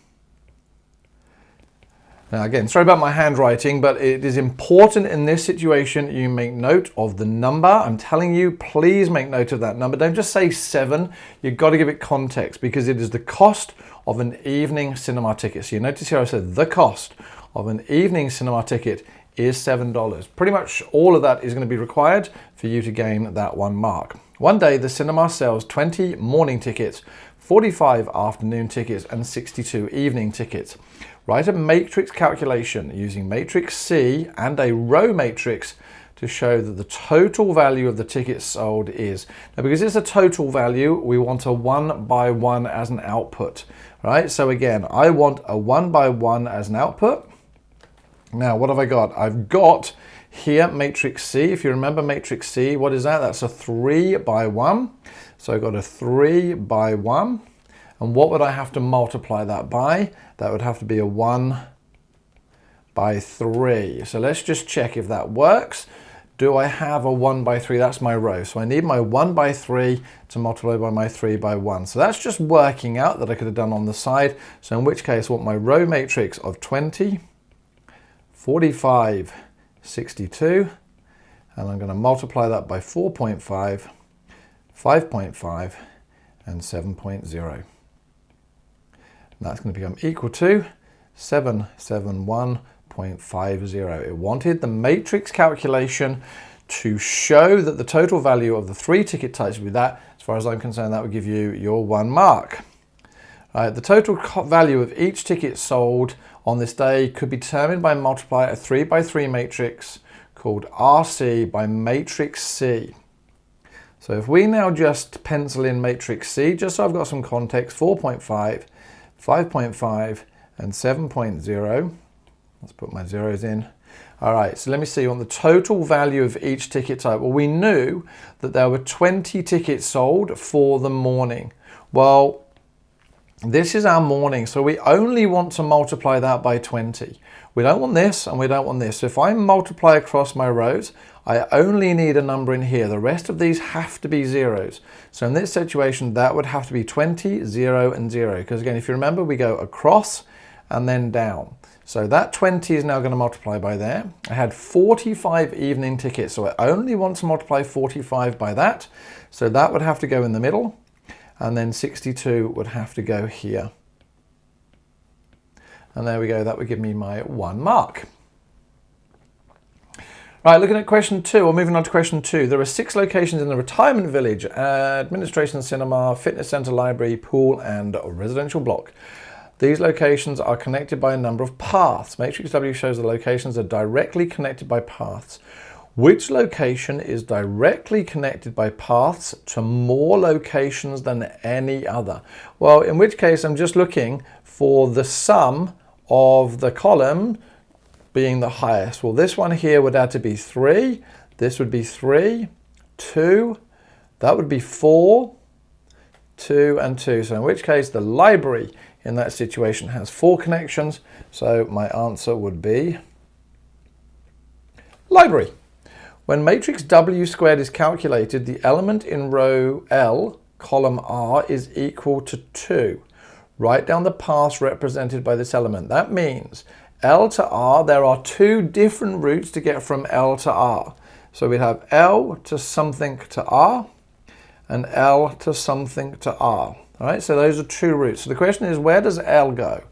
Now again, sorry about my handwriting, but it is important in this situation you make note of the number. I'm telling you, please make note of that number. Don't just say 7. You've got to give it context because it is the cost of an evening cinema ticket. So you notice here I said the cost of an evening cinema ticket is $7. Pretty much all of that is going to be required for you to gain that 1 mark. One day the cinema sells 20 morning tickets, 45 afternoon tickets, and 62 evening tickets. Write a matrix calculation using matrix C and a row matrix to show that the total value of the tickets sold is. Now, because it's a total value, we want a 1 by 1 as an output, right? So again, I want a 1 by 1 as an output. Now, what have I got? I've got here matrix C. If you remember matrix C, what is that? That's a 3 by 1. So I've got a 3 by 1. And what would I have to multiply that by? That would have to be a 1 by 3. So let's just check if that works. Do I have a 1 by 3? That's my row. So I need my 1 by 3 to multiply by my 3 by 1. So that's just working out that I could have done on the side. So in which case I want my row matrix of 20, 45, 62. And I'm going to multiply that by 4.5, 5.5, and 7.0. That's going to become equal to 771.50. It wanted the matrix calculation to show that the total value of the 3 ticket types would be that. As far as I'm concerned, that would give you your 1 mark. The total value of each ticket sold on this day could be determined by multiplying a 3 by 3 matrix called RC by matrix C. So if we now just pencil in matrix C, just so I've got some context, 4.5, 5.5, and 7.0. Let's put my zeros in. All right, so let me see on the total value of each ticket type. Well, we knew that there were 20 tickets sold for the morning. Well, this is our morning, so we only want to multiply that by 20. We don't want this and we don't want this. So if I multiply across my rows, I only need a number in here. The rest of these have to be zeros. So in this situation, that would have to be 20, 0, and 0. Because again, if you remember, we go across and then down. So that 20 is now going to multiply by there. I had 45 evening tickets, so I only want to multiply 45 by that. So that would have to go in the middle, and then 62 would have to go here. And there we go, that would give me my 1 mark. Right, looking at question 2, or moving on to question 2. There are 6 locations in the retirement village: administration cinema, fitness centre, library, pool, and a residential block. These locations are connected by a number of paths. Matrix W shows the locations are directly connected by paths. Which location is directly connected by paths to more locations than any other? Well, in which case I'm just looking for the sum of the column being the highest. Well, this one here would have to be 3. This would be 3, 2. That would be 4, 2, and 2. So in which case the library in that situation has 4 connections. So my answer would be library. When matrix W squared is calculated, the element in row L, column R, is equal to 2. Write down the paths represented by this element. That means L to R, there are 2 different routes to get from L to R. So we have L to something to R and L to something to R. All right, so those are 2 routes. So the question is, where does L go?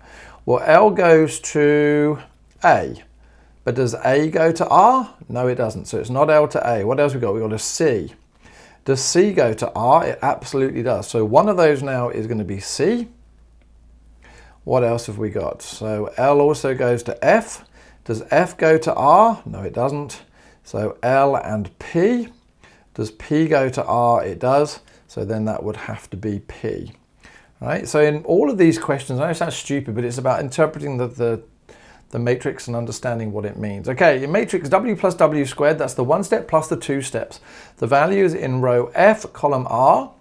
Well, L goes to A. But does A go to R? No, it doesn't. So it's not L to A. What else we got? We got a C. Does C go to R? It absolutely does. So one of those now is going to be C. What else have we got? So L also goes to F. Does F go to R? No, it doesn't. So L and P. Does P go to R? It does. So then that would have to be P. All right. So in all of these questions, I know it sounds stupid, but it's about interpreting the matrix and understanding what it means. Okay, in matrix W plus W squared, that's the 1 step plus the 2 steps. The values in row F, column R,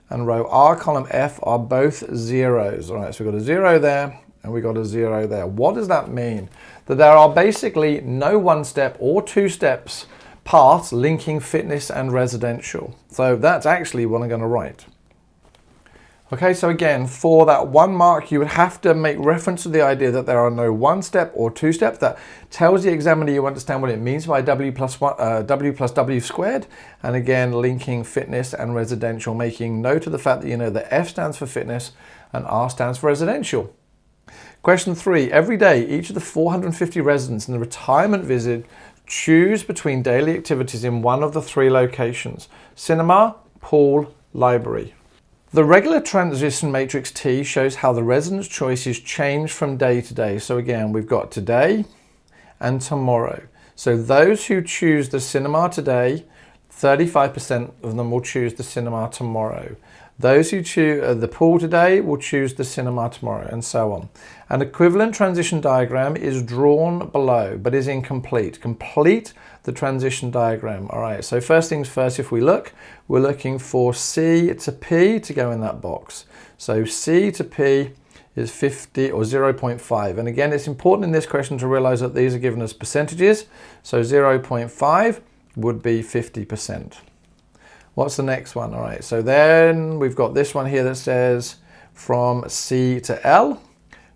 and row R, column F are both zeros. All right, so we've got a 0 there and we've got a 0 there. What does that mean? That there are basically no 1 step or 2 steps paths linking fitness and residential. So that's actually what I'm going to write. Okay, so again, for that 1 mark, you would have to make reference to the idea that there are no 1 step or 2 steps. That tells the examiner you understand what it means by W plus W squared. And again, linking fitness and residential, making note of the fact that you know that F stands for fitness and R stands for residential. Question 3. Every day, each of the 450 residents in the retirement visit choose between daily activities in one of the 3 locations: cinema, pool, library. The regular transition matrix T shows how the residents' choices change from day to day. So again, we've got today and tomorrow. So those who choose the cinema today, 35% of them will choose the cinema tomorrow. Those who choose the pool today will choose the cinema tomorrow, and so on. An equivalent transition diagram is drawn below, but is incomplete. Complete the transition diagram. All right, so first things first, if we look, we're looking for C to P to go in that box. So C to P is 50 or 0.5. And again, it's important in this question to realize that these are given as percentages. So 0.5 would be 50%. What's the next one? All right, so then we've got this one here that says from C to L.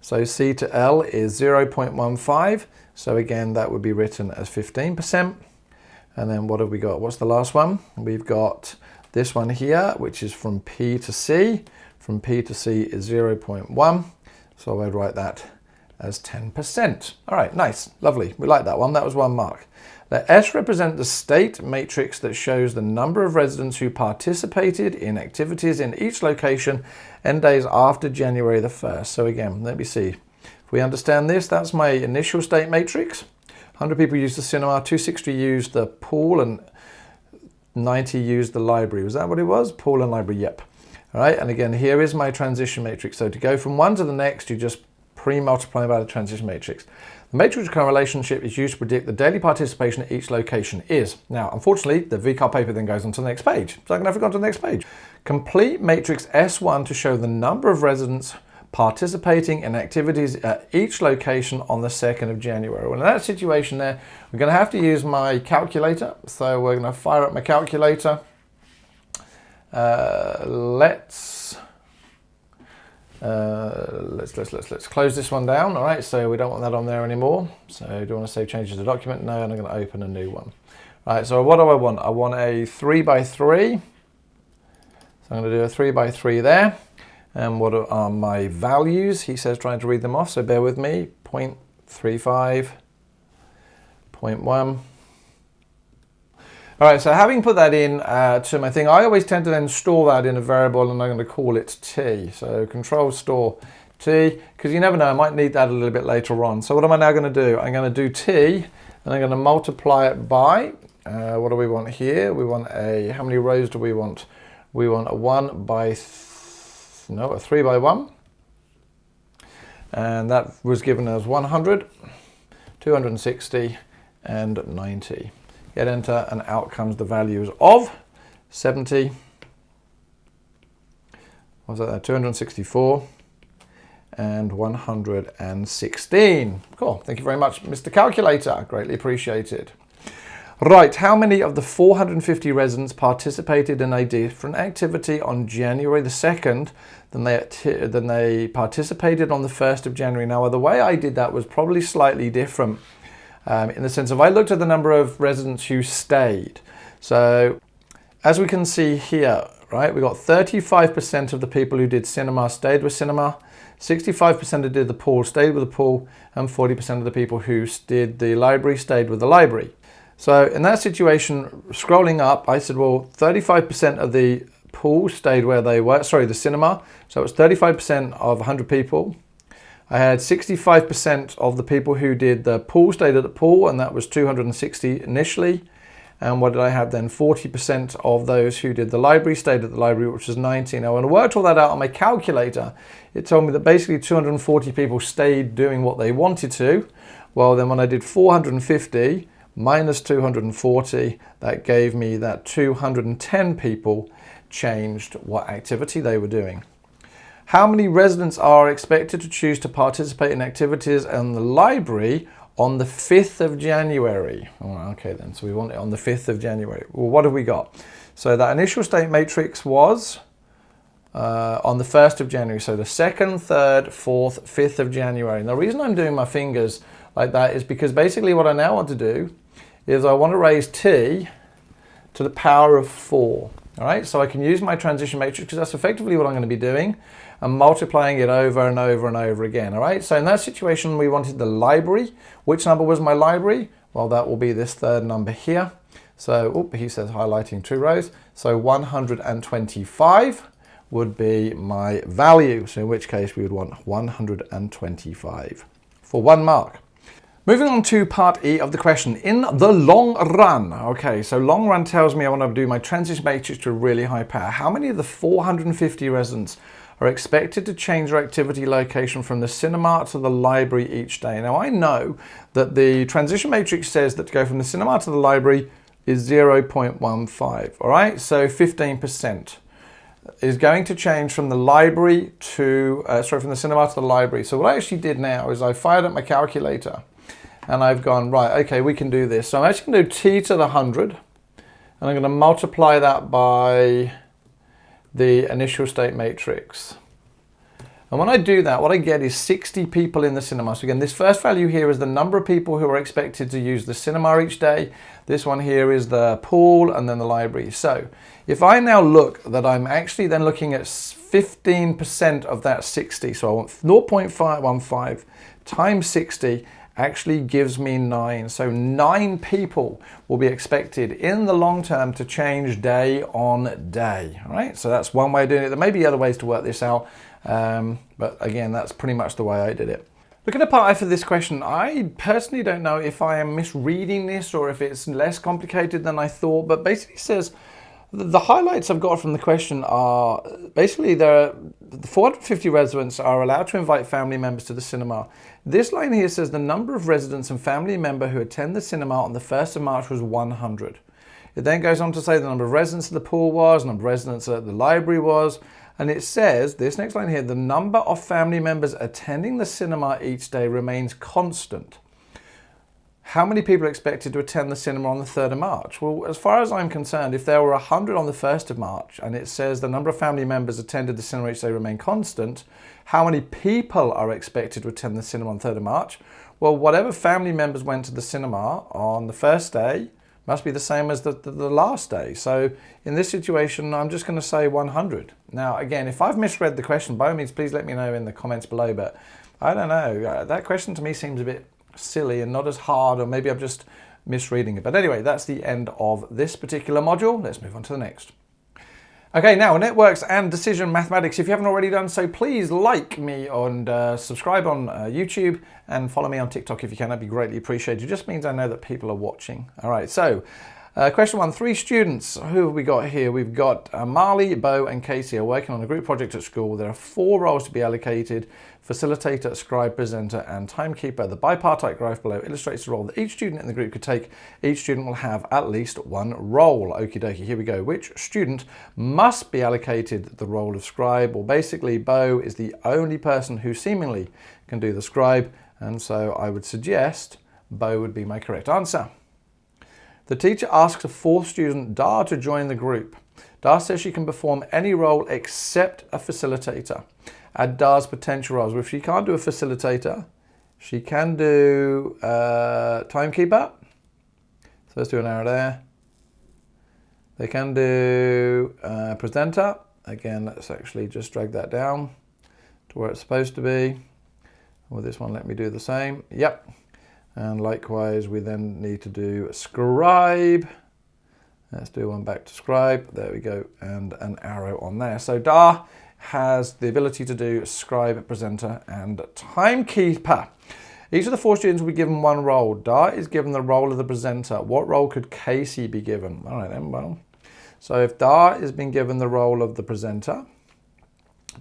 So C to L is 0.15. So again, that would be written as 15%. And then what have we got? What's the last one? We've got this one here, which is from P to C. From P to C is 0.1. So I'd write that as 10%. All right, nice, lovely. We like that one. That was 1 mark. Let S represent the state matrix that shows the number of residents who participated in activities in each location n days after January the 1st. So again, let me see. If we understand this, that's my initial state matrix. 100 people used the cinema, 260 used the pool, and 90 used the library. Was that what it was? Pool and library, yep. All right, and again, here is my transition matrix. So to go from one to the next, you just pre-multiply by the transition matrix. The matrix relationship is used to predict the daily participation at each location is. Now, unfortunately, the VCAA paper then goes on to the next page. So I'm going to have to go on to the next page. Complete matrix S1 to show the number of residents participating in activities at each location on the 2nd of January. Well, in that situation there, we're going to have to use my calculator. So we're going to fire up my calculator. Let's Let's close this one down. All right, so we don't want that on there anymore. So do you want to save changes to document? No, and I'm going to open a new one. All right, so what do I want? I want a 3x3. So I'm going to do a 3x3 there. And what are my values? He says trying to read them off, so bear with me. 0.35, 0.1. All right, so having put that in to my thing, I always tend to then store that in a variable, and I'm going to call it t. So control store t, because you never know, I might need that a little bit later on. So what am I now going to do? I'm going to do t, and I'm going to multiply it by, what do we want here? We want a, how many rows do we want? We want a 3 by 1. And that was given as 100, 260, and 90. Hit enter, and out comes the values of 70, what was that there? 264, and 116. Cool, thank you very much, Mr. Calculator, greatly appreciated. Right, how many of the 450 residents participated in a different activity on January the 2nd than they participated on the 1st of January? Now, the way I did that was probably slightly different. In the sense of, I looked at the number of residents who stayed. So as we can see here, right, we got 35% of the people who did cinema stayed with cinema, 65% who did the pool stayed with the pool, and 40% of the people who did the library stayed with the library. So in that situation, scrolling up, I said, well, 35% of the pool stayed where they were, sorry, the cinema. So it was 35% of 100 people. I had 65% of the people who did the pool stayed at the pool, and that was 260 initially. And what did I have then? 40% of those who did the library stayed at the library, which was 90. Now, when I worked all that out on my calculator, it told me that basically 240 people stayed doing what they wanted to. Well, then when I did 450 minus 240, that gave me that 210 people changed what activity they were doing. How many residents are expected to choose to participate in activities in the library on the 5th of January? Oh, okay then, so we want it on the 5th of January. Well, what have we got? So that initial state matrix was on the 1st of January. So the 2nd, 3rd, 4th, 5th of January. And the reason I'm doing my fingers like that is because basically what I now want to do is I want to raise t to the power of 4. All right, so I can use my transition matrix because that's effectively what I'm going to be doing, and multiplying it over and over and over again. All right, so in that situation, we wanted the library. Which number was my library? Well, that will be this third number here. So, he says highlighting 2 rows. So 125 would be my value. So in which case we would want 125 for 1 mark. Moving on to part E of the question, in the long run. Okay, so long run tells me I want to do my transition matrix to a really high power. How many of the 450 residents are expected to change their activity location from the cinema to the library each day? Now, I know that the transition matrix says that to go from the cinema to the library is 0.15, all right? So 15% is going to change from the library to, from the cinema to the library. So what I actually did now is I fired up my calculator, and I've gone, right, okay, we can do this. So I'm actually going to do t to the 100, and I'm going to multiply that by the initial state matrix. And when I do that, what I get is 60 people in the cinema. So again, this first value here is the number of people who are expected to use the cinema each day. This one here is the pool and then the library. So if I now look that I'm actually then looking at 15% of that 60, so I want 0.515 times 60, actually gives me 9. So 9 people will be expected in the long term to change day on day. All right, so that's one way of doing it. There may be other ways to work this out, but again, that's pretty much the way I did it. Looking at part F of this question, I personally don't know if I am misreading this or if it's less complicated than I thought, but basically it says the highlights I've got from the question are basically the 450 residents are allowed to invite family members to the cinema. This line here says the number of residents and family member who attend the cinema on the 1st of March was 100. It then goes on to say the number of residents at the pool was, the number of residents at the library was, and it says, this next line here, the number of family members attending the cinema each day remains constant. how many people are expected to attend the cinema on the 3rd of March? Well, as far as I'm concerned, if there were 100 on the 1st of March and it says the number of family members attended the cinema each day remain constant, how many people are expected to attend the cinema on the 3rd of March? Well, whatever family members went to the cinema on the first day must be the same as the last day. So in this situation, I'm just going to say 100. Now, again, if I've misread the question, by all means, please let me know in the comments below. But I don't know. That question to me seems a bit silly and not as hard, or maybe I'm just misreading it. But anyway, that's the end of this particular module. Let's move on to the next. Okay, now networks and decision mathematics. If you haven't already done so, please like me and subscribe on YouTube and follow me on TikTok if you can. That'd be greatly appreciated. It just means I know that people are watching. All right, so question 1, 3 students. Who have we got here? We've got Marley, Bo and Casey are working on a group project at school. There are 4 roles to be allocated: facilitator, scribe, presenter and timekeeper. The bipartite graph below illustrates the role that each student in the group could take. Each student will have at least 1 role. Okie dokie, here we go. Which student must be allocated the role of scribe? Well, basically Bo is the only person who seemingly can do the scribe, and so I would suggest Bo would be my correct answer. The teacher asks a 4th student, Dar, to join the group. Dar says she can perform any role except a facilitator. Add Dar's potential roles. Well, if she can't do a facilitator, she can do timekeeper. So let's do an arrow there. They can do presenter. Again, let's actually just drag that down to where it's supposed to be. With this one, let me do the same. Yep. And likewise, we then need to do scribe. Let's do one back to scribe. There we go. And an arrow on there. So Dar has the ability to do scribe, presenter and timekeeper. Each of the 4 students will be given 1 role. Dar is given the role of the presenter. What role could Casey be given? All right then, well. So if Dar has been given the role of the presenter,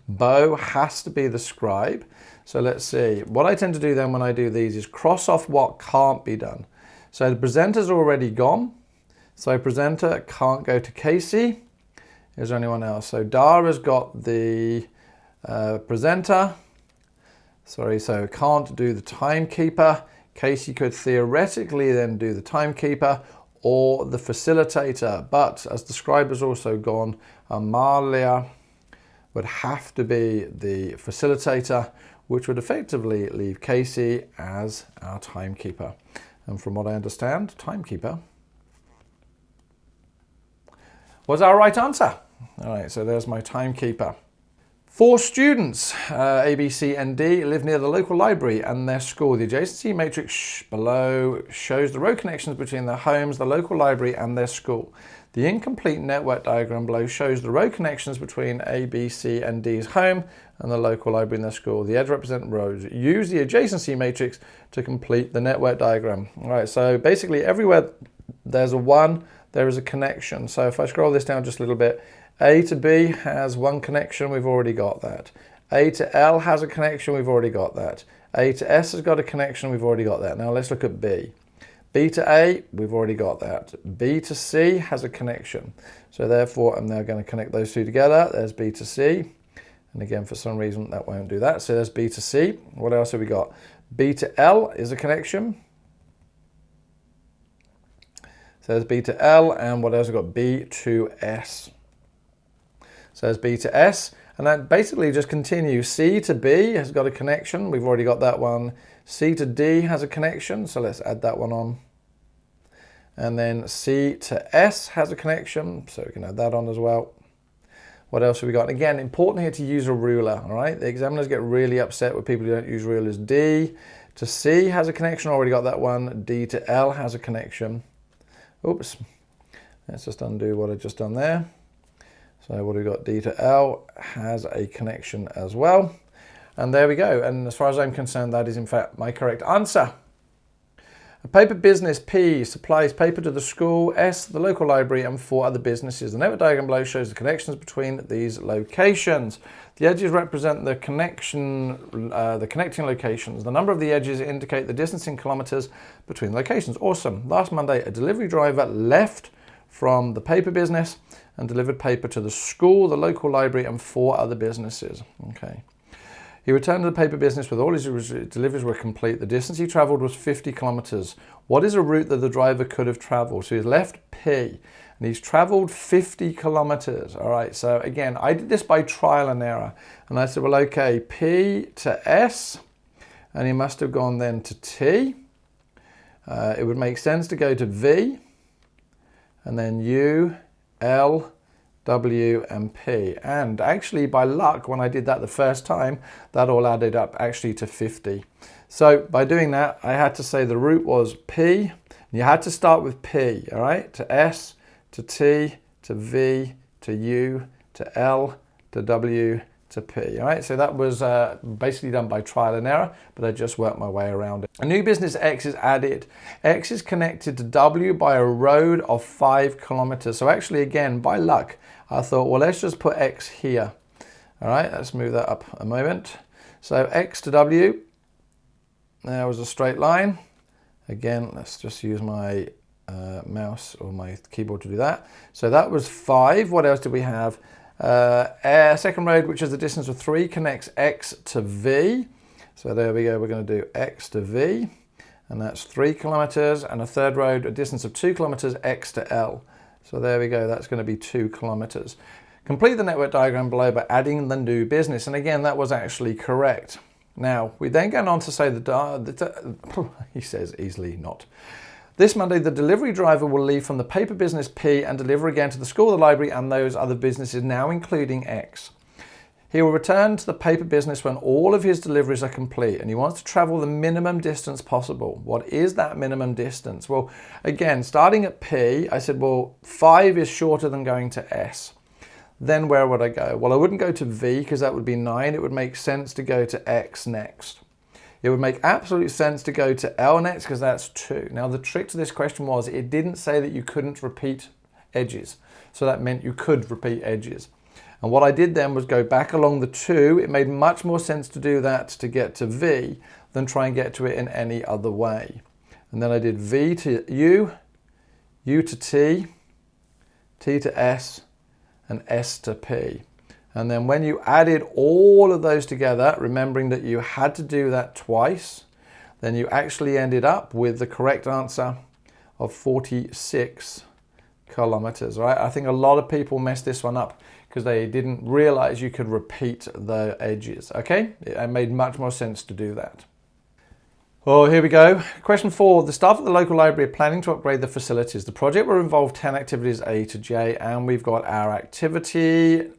Bo has to be the scribe. So let's see. What I tend to do then when I do these is cross off what can't be done. So the presenter's already gone. So presenter can't go to Casey. Is there anyone else? So Dar has got the presenter. Sorry, so can't do the timekeeper. Casey could theoretically then do the timekeeper or the facilitator. But as the scribe has also gone, Amalia would have to be the facilitator, which would effectively leave Casey as our timekeeper. And from what I understand, timekeeper was our right answer. All right, so there's my timekeeper. 4 students, A, B, C and D, live near the local library and their school. The adjacency matrix below shows the row connections between their homes, the local library and their school. The incomplete network diagram below shows the row connections between A, B, C and D's home and the local library and their school. The edge represent rows. Use the adjacency matrix to complete the network diagram. All right, so basically everywhere there's a 1, there is a connection. So if I scroll this down just a little bit, A to B has 1 connection, we've already got that. A to L has a connection, we've already got that. A to S has got a connection, we've already got that. Now let's look at B. B to A, we've already got that. B to C has a connection. So therefore, I'm now going to connect those 2 together. There's B to C. And again, for some reason, that won't do that. So there's B to C. What else have we got? B to L is a connection. So there's B to L. And what else have we got? B to S. So there's B to S. And that basically just continues. C to B has got a connection. We've already got that one. C to D has a connection, so let's add that one on. And then C to S has a connection, so we can add that on as well. What else have we got? And again, important here to use a ruler, all right? The examiners get really upset with people who don't use rulers. D to C has a connection, already got that one. D to L has a connection. Oops, let's just undo what I've just done there. So what have we got? D to L has a connection as well. And there we go. And as far as I'm concerned, that is in fact my correct answer. A paper business, P, supplies paper to the school, S, the local library, and 4 other businesses. The network diagram below shows the connections between these locations. The edges represent the connecting locations. The number of the edges indicate the distance in kilometers between locations. Awesome. Last Monday, a delivery driver left from the paper business and delivered paper to the school, the local library, and 4 other businesses. Okay. He returned to the paper business with all his deliveries were complete. The distance he travelled was 50 kilometres. What is a route that the driver could have travelled? So he's left P and he's travelled 50 kilometres. All right, so again, I did this by trial and error. And I said, well, okay, P to S, and he must have gone then to T. It would make sense to go to V, and then U, L, W and P. And actually by luck, when I did that the first time, that all added up actually to 50. So by doing that, I had to say the route was P. You had to start with P, all right? To S, to T, to V, to U, to L, to W, to P, all right? So that was basically done by trial and error, but I just worked my way around it. A new business X is added. X is connected to W by a road of 5 kilometers. So actually, again, by luck, I thought, well, let's just put X here. All right, let's move that up a moment. So X to W, there was a straight line. Again, let's just use my mouse or my keyboard to do that. So that was 5. What else did we have? Second road, which is a distance of 3, connects X to V. So there we go, we're going to do X to V, and that's 3 kilometers. And a third road, a distance of 2 kilometers, X to L. So there we go, that's going to be 2 kilometers. Complete the network diagram below by adding the new business. And again, that was actually correct. Now, we then go on to say he says easily not. This Monday, the delivery driver will leave from the paper business P and deliver again to the school, the library, and those other businesses, now including X. He will return to the paper business when all of his deliveries are complete, and he wants to travel the minimum distance possible. What is that minimum distance? Well, again, starting at P, I said, well, 5 is shorter than going to S. Then where would I go? Well, I wouldn't go to V because that would be 9. It would make sense to go to X next. It would make absolute sense to go to L next because that's 2. Now, the trick to this question was it didn't say that you couldn't repeat edges. So that meant you could repeat edges. And what I did then was go back along the 2. It made much more sense to do that to get to V than try and get to it in any other way. And then I did V to U, U to T, T to S, and S to P. And then when you added all of those together, remembering that you had to do that twice, then you actually ended up with the correct answer of 46 kilometers, right? I think a lot of people messed this one up because they didn't realize you could repeat the edges, okay? It made much more sense to do that. Oh, here we go. Question 4. The staff at the local library are planning to upgrade the facilities. The project will involve 10 activities A to J, and we've got our activity,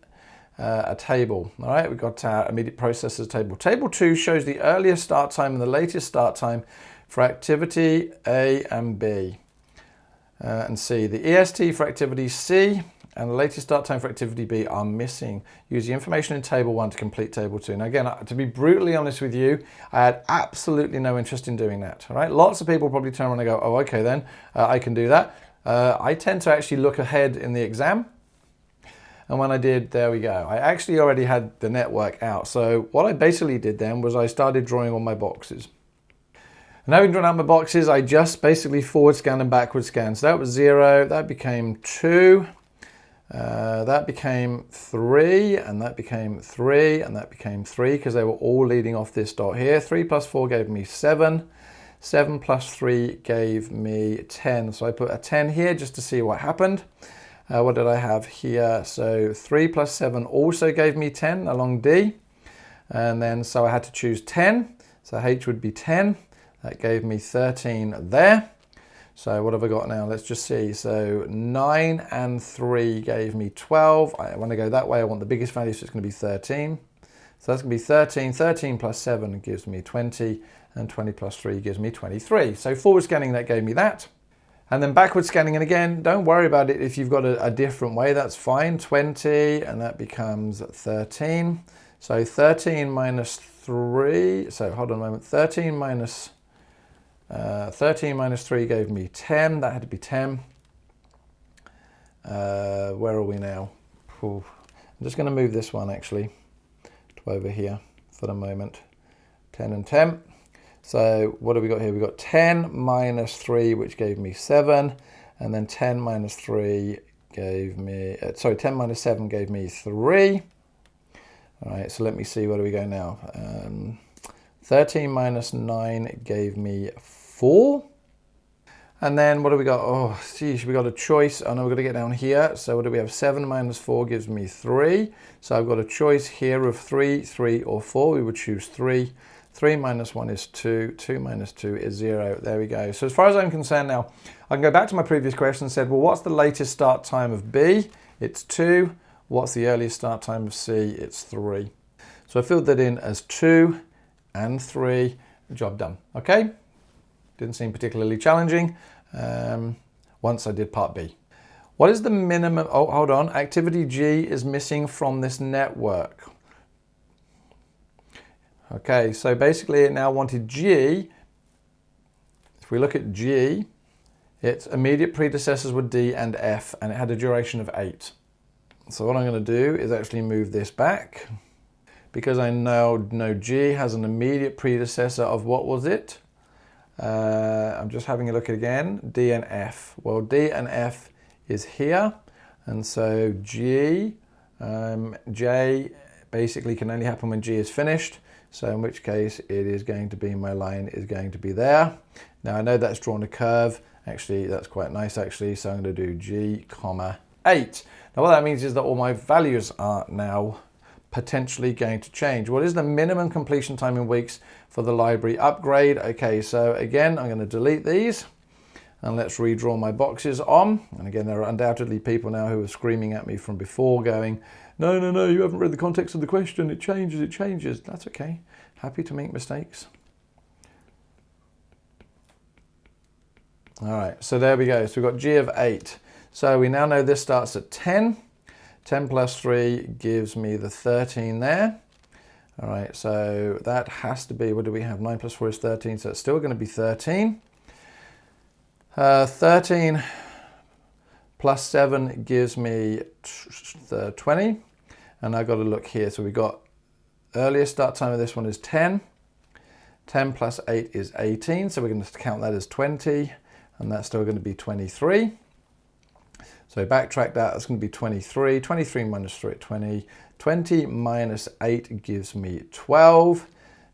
a table. All right, we've got our immediate processes table. Table 2 shows the earliest start time and the latest start time for activity A and B and C. The EST for activity C and the latest start time for activity B are missing. Use the information in table 1 to complete table 2. Now again, to be brutally honest with you, I had absolutely no interest in doing that. All right, lots of people probably turn around and go, oh, okay then, I can do that. I tend to actually look ahead in the exam. And when I did, there we go. I actually already had the network out. So what I basically did then was I started drawing on my boxes. And having drawn out my boxes, I just basically forward scan and backward scan. So that was 0, that became 2, that became 3, and that became 3, and that became 3, because they were all leading off this dot here. 3 plus 4 gave me 7. 7 plus 3 gave me 10. So I put a 10 here just to see what happened. What did I have here? So 3 plus 7 also gave me 10 along D. And then so I had to choose 10. So H would be 10. That gave me 13 there. So what have I got now? Let's just see. So 9 and 3 gave me 12. I want to go that way. I want the biggest value, so it's going to be 13. So that's going to be 13. 13 plus 7 gives me 20. And 20 plus 3 gives me 23. So forward scanning, that gave me that. And then backward scanning, and again, don't worry about it if you've got a different way, that's fine. 20, and that becomes 13. So 13 minus 3, so hold on a moment. 13 minus 3 gave me 10, that had to be 10. Where are we now? I'm just going to move this one actually to over here for the moment. 10 and 10. So what have we got here? We've got 10 minus 3, which gave me 7. And then 10 minus 3 gave me, 10 minus 7 gave me 3. All right, so let me see, where do we go now? 13 minus 9 gave me 4. And then what do we got? Oh, geez, we got a choice. Oh no, we're going to get down here. So what do we have? 7 minus 4 gives me 3. So I've got a choice here of 3, 3 or 4. We would choose 3. 3 minus 1 is 2. 2 minus 2 is 0. There we go. So as far as I'm concerned now, I can go back to my previous question and said, well, what's the latest start time of B? It's 2. What's the earliest start time of C? It's 3. So I filled that in as 2 and 3. Job done. Okay? Didn't seem particularly challenging once I did part B. What is the minimum? Oh, hold on. Activity G is missing from this network. Okay, so basically it now wanted G. If we look at G, its immediate predecessors were D and F, and it had a duration of 8. So what I'm going to do is actually move this back, because I now know G has an immediate predecessor of, what was it? I'm just having a look again, D and F. Well, D and F is here, and so J basically can only happen when G is finished, so in which case it is going to be, my line is going to be there. Now I know that's drawn a curve, actually that's quite nice actually, so I'm going to do G, comma 8. Now what that means is that all my values are now potentially going to change. What is the minimum completion time in weeks for the library upgrade? Okay, so again, I'm going to delete these and let's redraw my boxes on. And again, there are undoubtedly people now who are screaming at me from before going, no, no, no, you haven't read the context of the question. It changes, it changes. That's okay. Happy to make mistakes. All right, so there we go. So we've got G of 8. So we now know this starts at 10. 10 plus 3 gives me the 13 there. All right, so that has to be, what do we have? 9 plus 4 is 13, so it's still going to be 13. 13 plus 7 gives me 20. And I've got to look here. So we've got earliest start time of this one is 10. 10 plus 8 is 18, so we're going to count that as 20, and that's still going to be 23. So backtrack that, that's going to be 23. 23 minus 3, 20. 20 minus 8 gives me 12.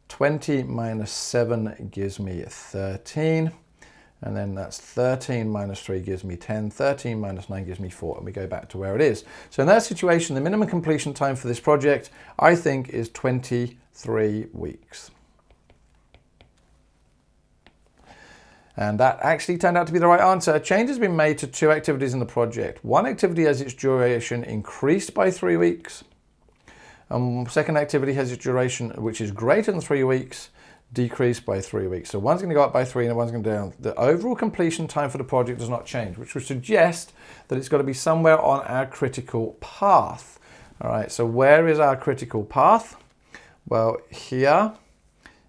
20 minus 7 gives me 13. And then that's 13 minus 3 gives me 10. 13 minus 9 gives me 4. And we go back to where it is. So in that situation, the minimum completion time for this project, I think, is 23 weeks. And that actually turned out to be the right answer. A change has been made to 2 activities in the project. One activity has its duration increased by 3 weeks. Second activity has its duration, which is greater than 3 weeks, decreased by 3 weeks. So one's going to go up by 3 and one's going to go down. The overall completion time for the project does not change, which would suggest that it's got to be somewhere on our critical path. All right, so where is our critical path? Well, here.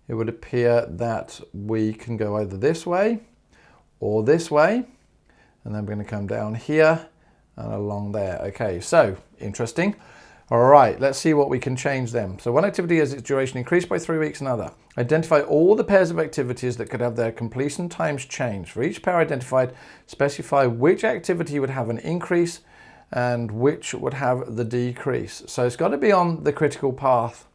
It would appear that we can go either this way or this way, and then we're going to come down here and along there. Okay, so interesting. All right, let's see what we can change then. So one activity has its duration increased by 3 weeks, another. Identify all the pairs of activities that could have their completion times changed. For each pair identified, specify which activity would have an increase and which would have the decrease. So it's got to be on the critical path.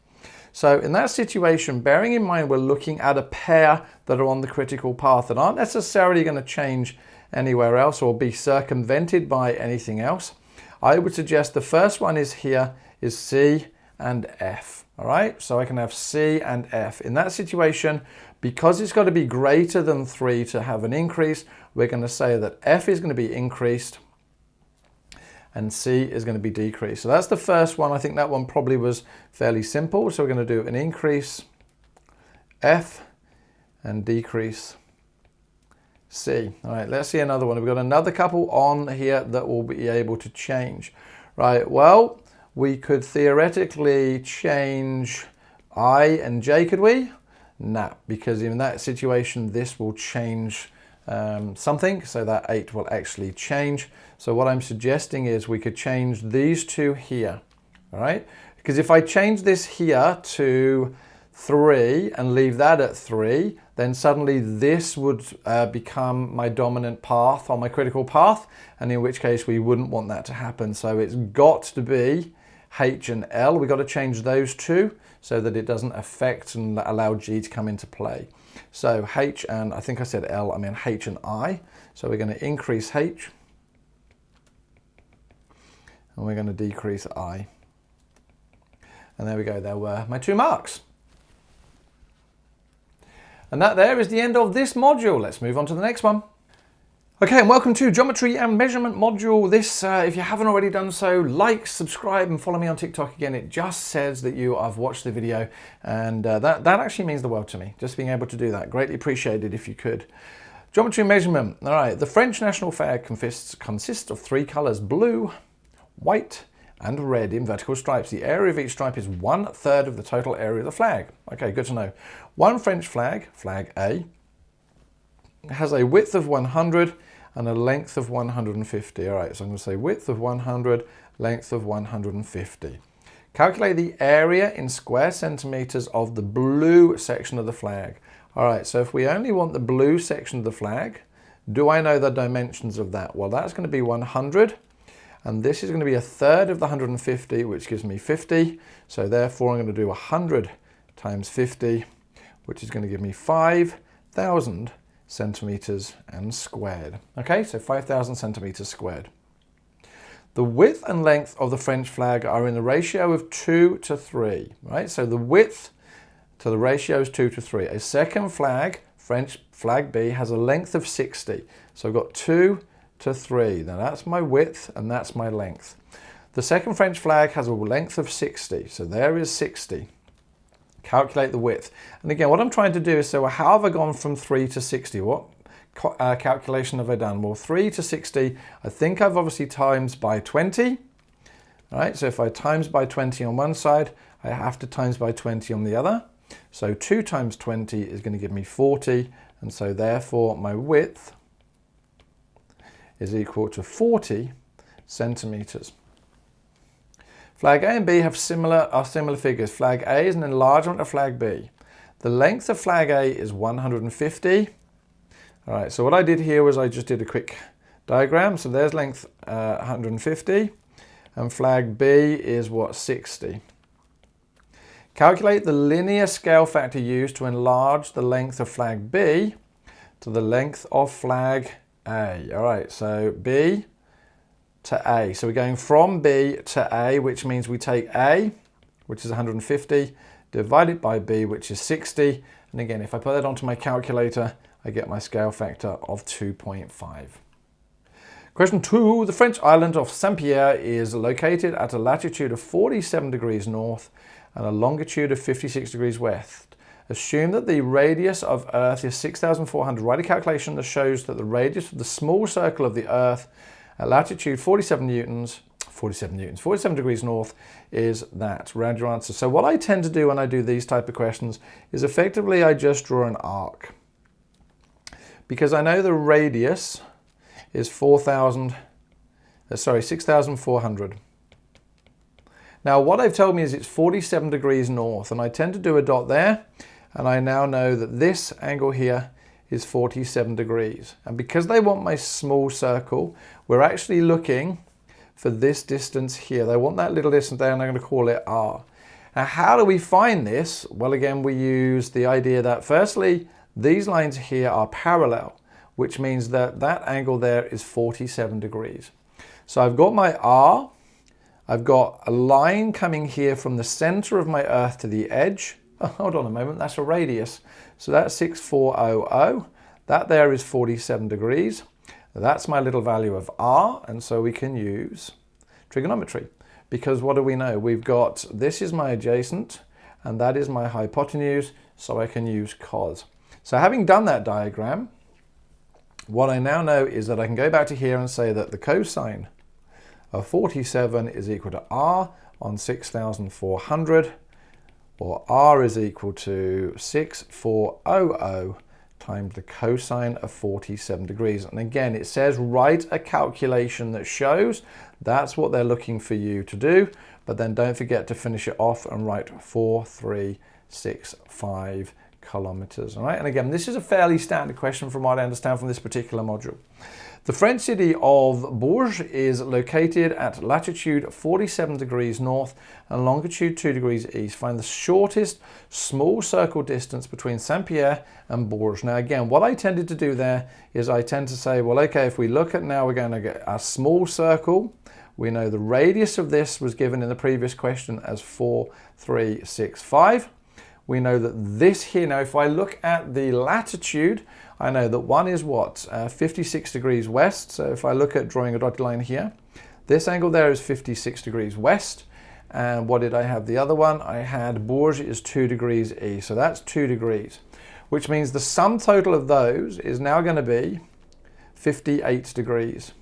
So in that situation, bearing in mind we're looking at a pair that are on the critical path that aren't necessarily going to change anywhere else or be circumvented by anything else, I would suggest the first one is here, is C and F. All right, so I can have C and F. In that situation, because it's got to be greater than 3 to have an increase, we're going to say that F is going to be increased and C is going to be decreased. So that's the first one. I think that one probably was fairly simple. So we're going to do an increase F and decrease C. All right, let's see another one. We've got another couple on here that will be able to change. Right, well, we could theoretically change I and J, could we? No, because in that situation, this will change something, so that 8 will actually change. So what I'm suggesting is we could change these two here, all right? Because if I change this here to 3 and leave that at 3, then suddenly this would become my dominant path on my critical path, and in which case we wouldn't want that to happen. So it's got to be H and L. We've got to change those two so that it doesn't affect and allow G to come into play. So H and, I think I said L, I mean H and I. So we're going to increase H and we're going to decrease I. And there we go, there were my 2 marks. And that there is the end of this module. Let's move on to the next one. Okay, and welcome to Geometry and Measurement module. This, if you haven't already done so, like, subscribe, and follow me on TikTok. Again, it just says that you have watched the video, and that actually means the world to me, just being able to do that. Greatly appreciated if you could. Geometry and Measurement. All right, the French national flag consists of 3 colors, blue, white, and red in vertical stripes. The area of each stripe is 1/3 of the total area of the flag. Okay, good to know. One French flag, flag A, has a width of 100 and a length of 150. All right, so I'm going to say width of 100, length of 150. Calculate the area in square centimeters of the blue section of the flag. All right, so if we only want the blue section of the flag, do I know the dimensions of that? Well, that's going to be 100. And this is going to be 1/3 of the 150, which gives me 50. So therefore, I'm going to do 100 times 50, which is going to give me 5,000 centimeters and squared. Okay, so 5,000 centimeters squared. The width and length of the French flag are in the ratio of 2 to 3, right? So the width to the ratio is 2 to 3. A second flag, French flag B, has a length of 60. So I've got 2 to 3. Now that's my width and that's my length. The second French flag has a length of 60. So there is 60. Calculate the width. And again, what I'm trying to do is, so how have I gone from 3 to 60? What calculation have I done? Well, 3 to 60, I think I've obviously times by 20. All right, so if I times by 20 on one side, I have to times by 20 on the other. So 2 times 20 is going to give me 40. And so therefore my width is equal to 40 centimeters. Flag A and B are similar figures. Flag A is an enlargement of flag B. The length of flag A is 150. All right, so what I did here was I just did a quick diagram. So there's length 150 and flag B is what, 60. Calculate the linear scale factor used to enlarge the length of flag B to the length of flag A. All right, so B to A. So we're going from B to A, which means we take A, which is 150, divide it by B, which is 60. And again, if I put that onto my calculator, I get my scale factor of 2.5. Question 2. The French island of Saint-Pierre is located at a latitude of 47 degrees north and a longitude of 56 degrees west. Assume that the radius of Earth is 6,400. Write a calculation that shows that the radius of the small circle of the Earth at latitude 47 degrees north is that. Round your answer. So what I tend to do when I do these type of questions is effectively I just draw an arc. Because I know the radius is 6,400. Now what they've told me is it's 47 degrees north, and I tend to do a dot there, and I now know that this angle here is 47 degrees. And because they want my small circle, we're actually looking for this distance here. They want that little distance there, and I'm going to call it R. Now how do we find this? Well, again, we use the idea that firstly, these lines here are parallel, which means that that angle there is 47 degrees. So I've got my R, I've got a line coming here from the center of my Earth to the edge. Oh, hold on a moment, that's a radius. So that's 6400. That there is 47 degrees. That's my little value of R, and so we can use trigonometry. Because what do we know? We've got, this is my adjacent, and that is my hypotenuse, so I can use cos. So having done that diagram, what I now know is that I can go back to here and say that the cosine of 47 is equal to R on 6,400, or R is equal to 6400 times the cosine of 47 degrees. And again, it says write a calculation that shows that's what they're looking for you to do, but then don't forget to finish it off and write 4365 kilometers. All right, and again, this is a fairly standard question from what I understand from this particular module. The French city of Bourges is located at latitude 47 degrees north and longitude 2 degrees east. Find the shortest small circle distance between Saint-Pierre and Bourges. Now again, what I tended to do there is I tend to say, well, okay, if we look at now, we're going to get a small circle. We know the radius of this was given in the previous question as 4, 3, 6, 5. We know that this here, now if I look at the latitude, I know that one is what? 56 degrees west. So if I look at drawing a dotted line here, this angle there is 56 degrees west. And what did I have? The other one, I had Bourges is 2 degrees east. So that's 2 degrees, which means the sum total of those is now going to be 58 degrees.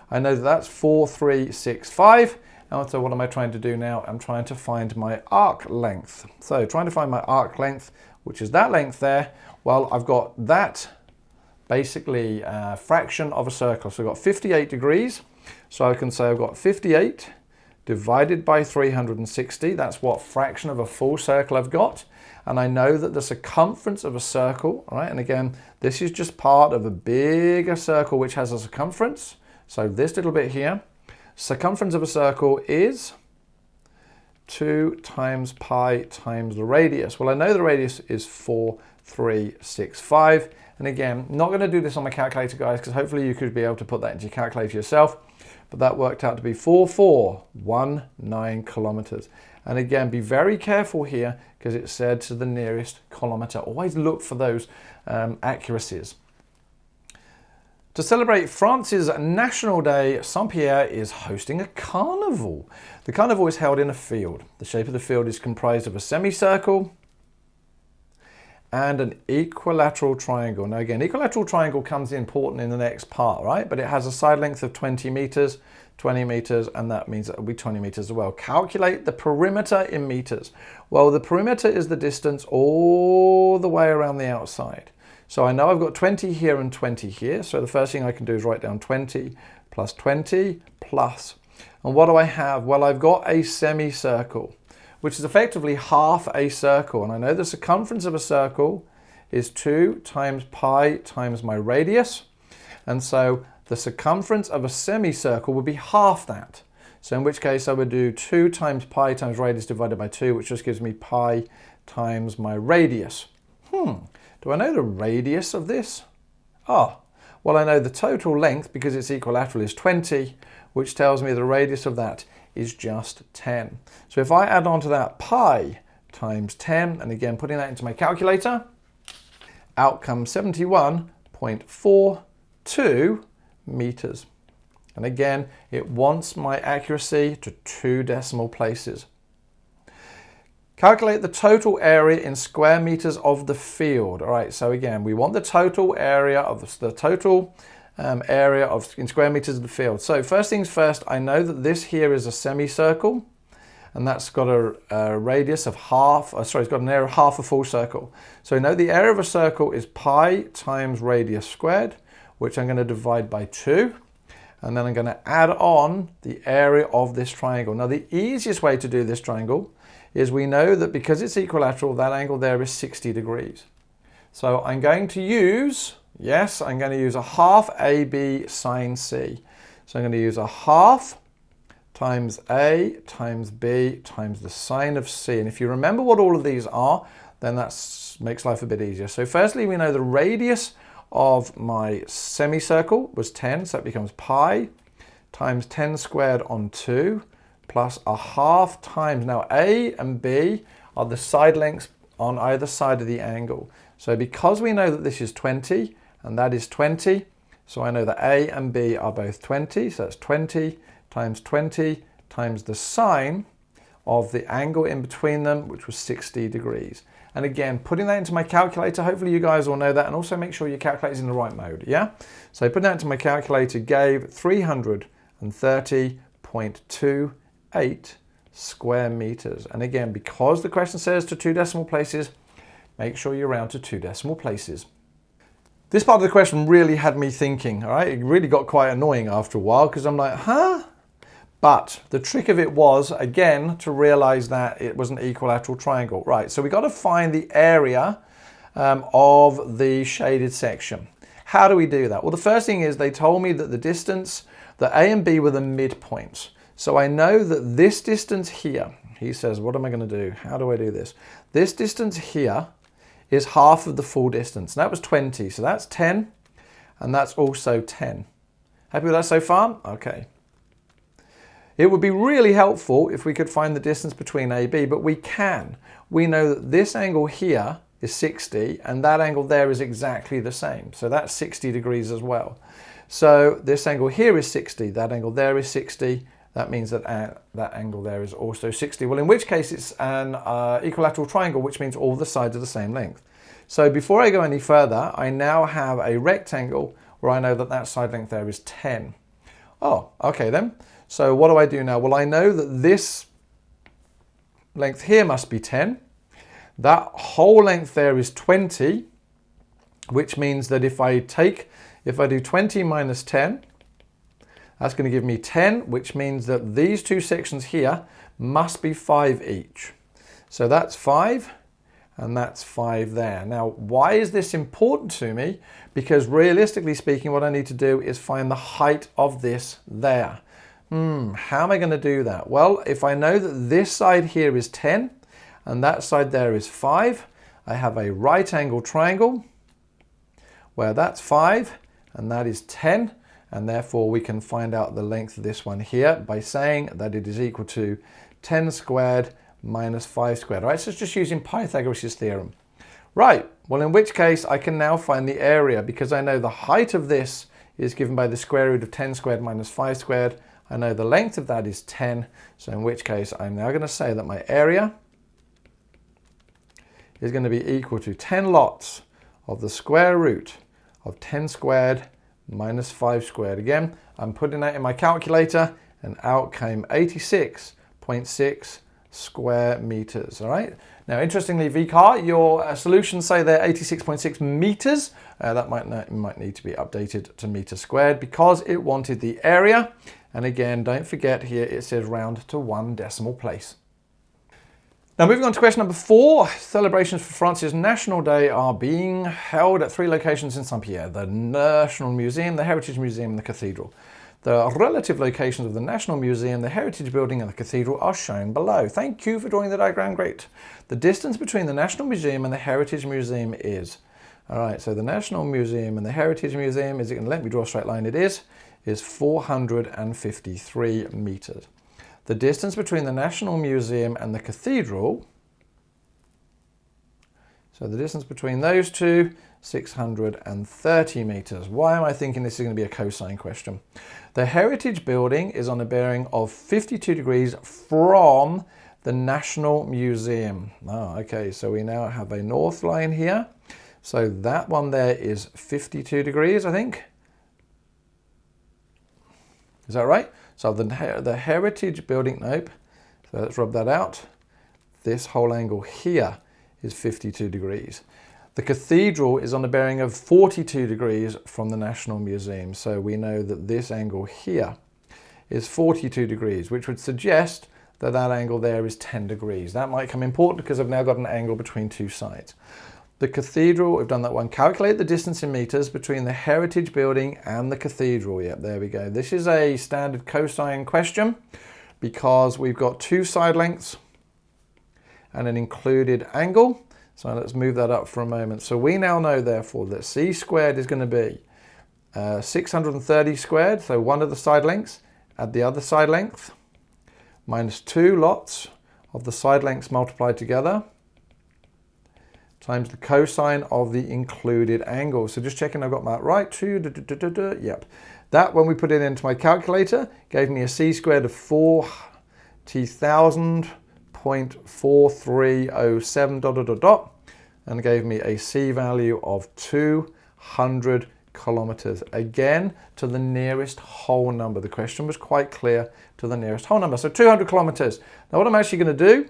I know that that's 4, 3, 6, 5. And so what am I trying to do now? I'm trying to find my arc length. So trying to find my arc length, which is that length there. Well, I've got that basically fraction of a circle. So I've got 58 degrees. So I can say I've got 58 divided by 360. That's what fraction of a full circle I've got. And I know that the circumference of a circle, all right? And again, this is just part of a bigger circle which has a circumference. So this little bit here, circumference of a circle is 2 times pi times the radius. Well, I know the radius is 4, 3, 6, 5. And again, not going to do this on my calculator, guys, because hopefully you could be able to put that into your calculator yourself. But that worked out to be 4419 kilometers. And again, be very careful here because it said to the nearest kilometer. Always look for those accuracies. To celebrate France's National Day, Saint-Pierre is hosting a carnival. The carnival is held in a field. The shape of the field is comprised of a semicircle and an equilateral triangle. Now again, equilateral triangle comes important in the next part, right? But it has a side length of 20 meters, 20 meters, and that means it will be 20 meters as well. Calculate the perimeter in meters. Well, the perimeter is the distance all the way around the outside. So I know I've got 20 here and 20 here. So the first thing I can do is write down 20 plus. And what do I have? Well, I've got a semicircle, which is effectively half a circle. And I know the circumference of a circle is 2 times pi times my radius. And so the circumference of a semicircle would be half that. So in which case I would do 2 times pi times radius divided by 2, which just gives me pi times my radius. Do I know the radius of this? Oh, well, I know the total length because it's equilateral is 20, which tells me the radius of that is just 10. So if I add on to that pi times 10, and again, putting that into my calculator, out comes 71.42 meters. And again, it wants my accuracy to 2 decimal places. Calculate the total area in square meters of the field. All right, so again, we want the total area of in square meters of the field. So first things first, I know that this here is a semicircle, and that's got a radius of it's got an area of half a full circle. So I know the area of a circle is pi times radius squared, which I'm going to divide by 2. And then I'm going to add on the area of this triangle. Now, the easiest way to do this triangle is we know that because it's equilateral, that angle there is 60 degrees. So I'm going to use, I'm going to use a half AB sine C. So I'm going to use a half times A times B times the sine of C. And if you remember what all of these are, then that makes life a bit easier. So firstly, we know the radius of my semicircle was 10, so it becomes pi times 10 squared on 2 plus a half times, now A and B are the side lengths on either side of the angle. So because we know that this is 20 and that is 20, so I know that A and B are both 20, so that's 20 times the sine of the angle in between them, which was 60 degrees. And again, putting that into my calculator, hopefully you guys will know that, and also make sure your calculator's in the right mode, yeah? So putting that into my calculator gave 330.28 square meters. And again, because the question says to 2 decimal places, make sure you round to 2 decimal places. This part of the question really had me thinking, all right? It really got quite annoying after a while because I'm like, huh? But the trick of it was, again, to realize that it was an equilateral triangle. Right, so we got to find the area of the shaded section. How do we do that? Well, the first thing is they told me that the distance, that A and B were the midpoints. So I know that this distance here, he says, what am I going to do? How do I do this? This distance here is half of the full distance. And that was 20, so that's 10, and that's also 10. Happy with that so far? Okay. It would be really helpful if we could find the distance between AB, but we can. We know that this angle here is 60, and that angle there is exactly the same. So that's 60 degrees as well. So this angle here is 60, that angle there is 60. That means that that angle there is also 60. Well, in which case it's an equilateral triangle, which means all the sides are the same length. So before I go any further, I now have a rectangle where I know that that side length there is 10. Oh, okay then. So what do I do now? Well, I know that this length here must be 10. That whole length there is 20, which means that if I do 20 minus 10, that's going to give me 10, which means that these two sections here must be 5 each. So that's 5, and that's 5 there. Now, why is this important to me? Because realistically speaking, what I need to do is find the height of this there. How am I going to do that? Well, if I know that this side here is 10, and that side there is 5, I have a right angle triangle where that's 5, and that is 10. And therefore we can find out the length of this one here by saying that it is equal to 10 squared minus 5 squared. All right, so it's just using Pythagoras' theorem. Right, well, in which case I can now find the area, because I know the height of this is given by the square root of 10 squared minus 5 squared. I know the length of that is 10, so in which case I'm now going to say that my area is going to be equal to 10 lots of the square root of 10 squared minus 5 squared. Again, I'm putting that in my calculator, and out came 86.6 square meters. All right. Now, interestingly, VCAA, your solutions say they're 86.6 meters. That might need to be updated to meter squared because it wanted the area. And again, don't forget here it says round to 1 decimal place. Now, moving on to question number 4, celebrations for France's National Day are being held at 3 locations in Saint-Pierre: the National Museum, the Heritage Museum, and the Cathedral. The relative locations of the National Museum, the Heritage Building, and the Cathedral are shown below. Thank you for drawing the diagram, great. The distance between the National Museum and the Heritage Museum is, all right, so the National Museum and the Heritage Museum, is it going to let me draw a straight line? It is 453 meters. The distance between the National Museum and the Cathedral, so the distance between those two, 630 meters. Why am I thinking this is going to be a cosine question? The Heritage Building is on a bearing of 52 degrees from the National Museum. Oh, okay, so we now have a north line here. So that one there is 52 degrees, I think. Is that right? So the Heritage Building, nope. So let's rub that out. This whole angle here is 52 degrees. The Cathedral is on a bearing of 42 degrees from the National Museum. So we know that this angle here is 42 degrees, which would suggest that that angle there is 10 degrees. That might come important because I've now got an angle between two sides. The Cathedral, we've done that one. Calculate the distance in meters between the Heritage Building and the Cathedral. Yep, there we go. This is a standard cosine question because we've got two side lengths and an included angle. So let's move that up for a moment. So we now know, therefore, that c squared is going to be 630 squared, so one of the side lengths, add the other side length, minus 2 lots of the side lengths multiplied together, times the cosine of the included angle. So just checking I've got that right. Yep. That, when we put it into my calculator, gave me a c squared of 40,000.4307 ... and gave me a c value of 200 kilometers. Again, to the nearest whole number. The question was quite clear, to the nearest whole number. So 200 kilometers. Now what I'm actually going to do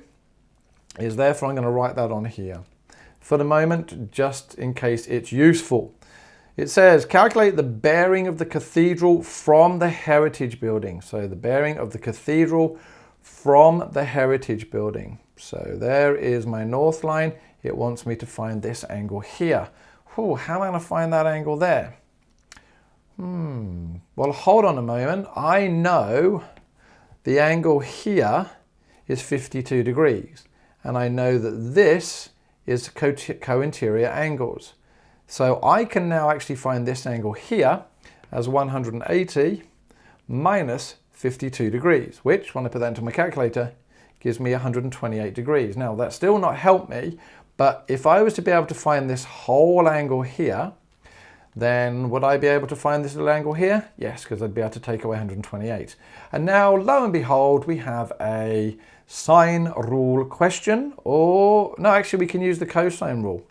is, therefore, I'm going to write that on here for the moment, just in case it's useful. It says, calculate the bearing of the Cathedral from the Heritage Building. So the bearing of the Cathedral from the Heritage Building. So there is my north line. it wants me to find this angle here. Whew, how am I going to find that angle there? Well, hold on a moment. I know the angle here is 52 degrees. And I know that this is co-interior angles. So I can now actually find this angle here as 180 minus 52 degrees, which, when I put that into my calculator, gives me 128 degrees. Now, that's still not helped me, but if I was to be able to find this whole angle here, then would I be able to find this little angle here? Yes, because I'd be able to take away 128. And now, lo and behold, we have a sine rule question, or no, actually we can use the cosine rule.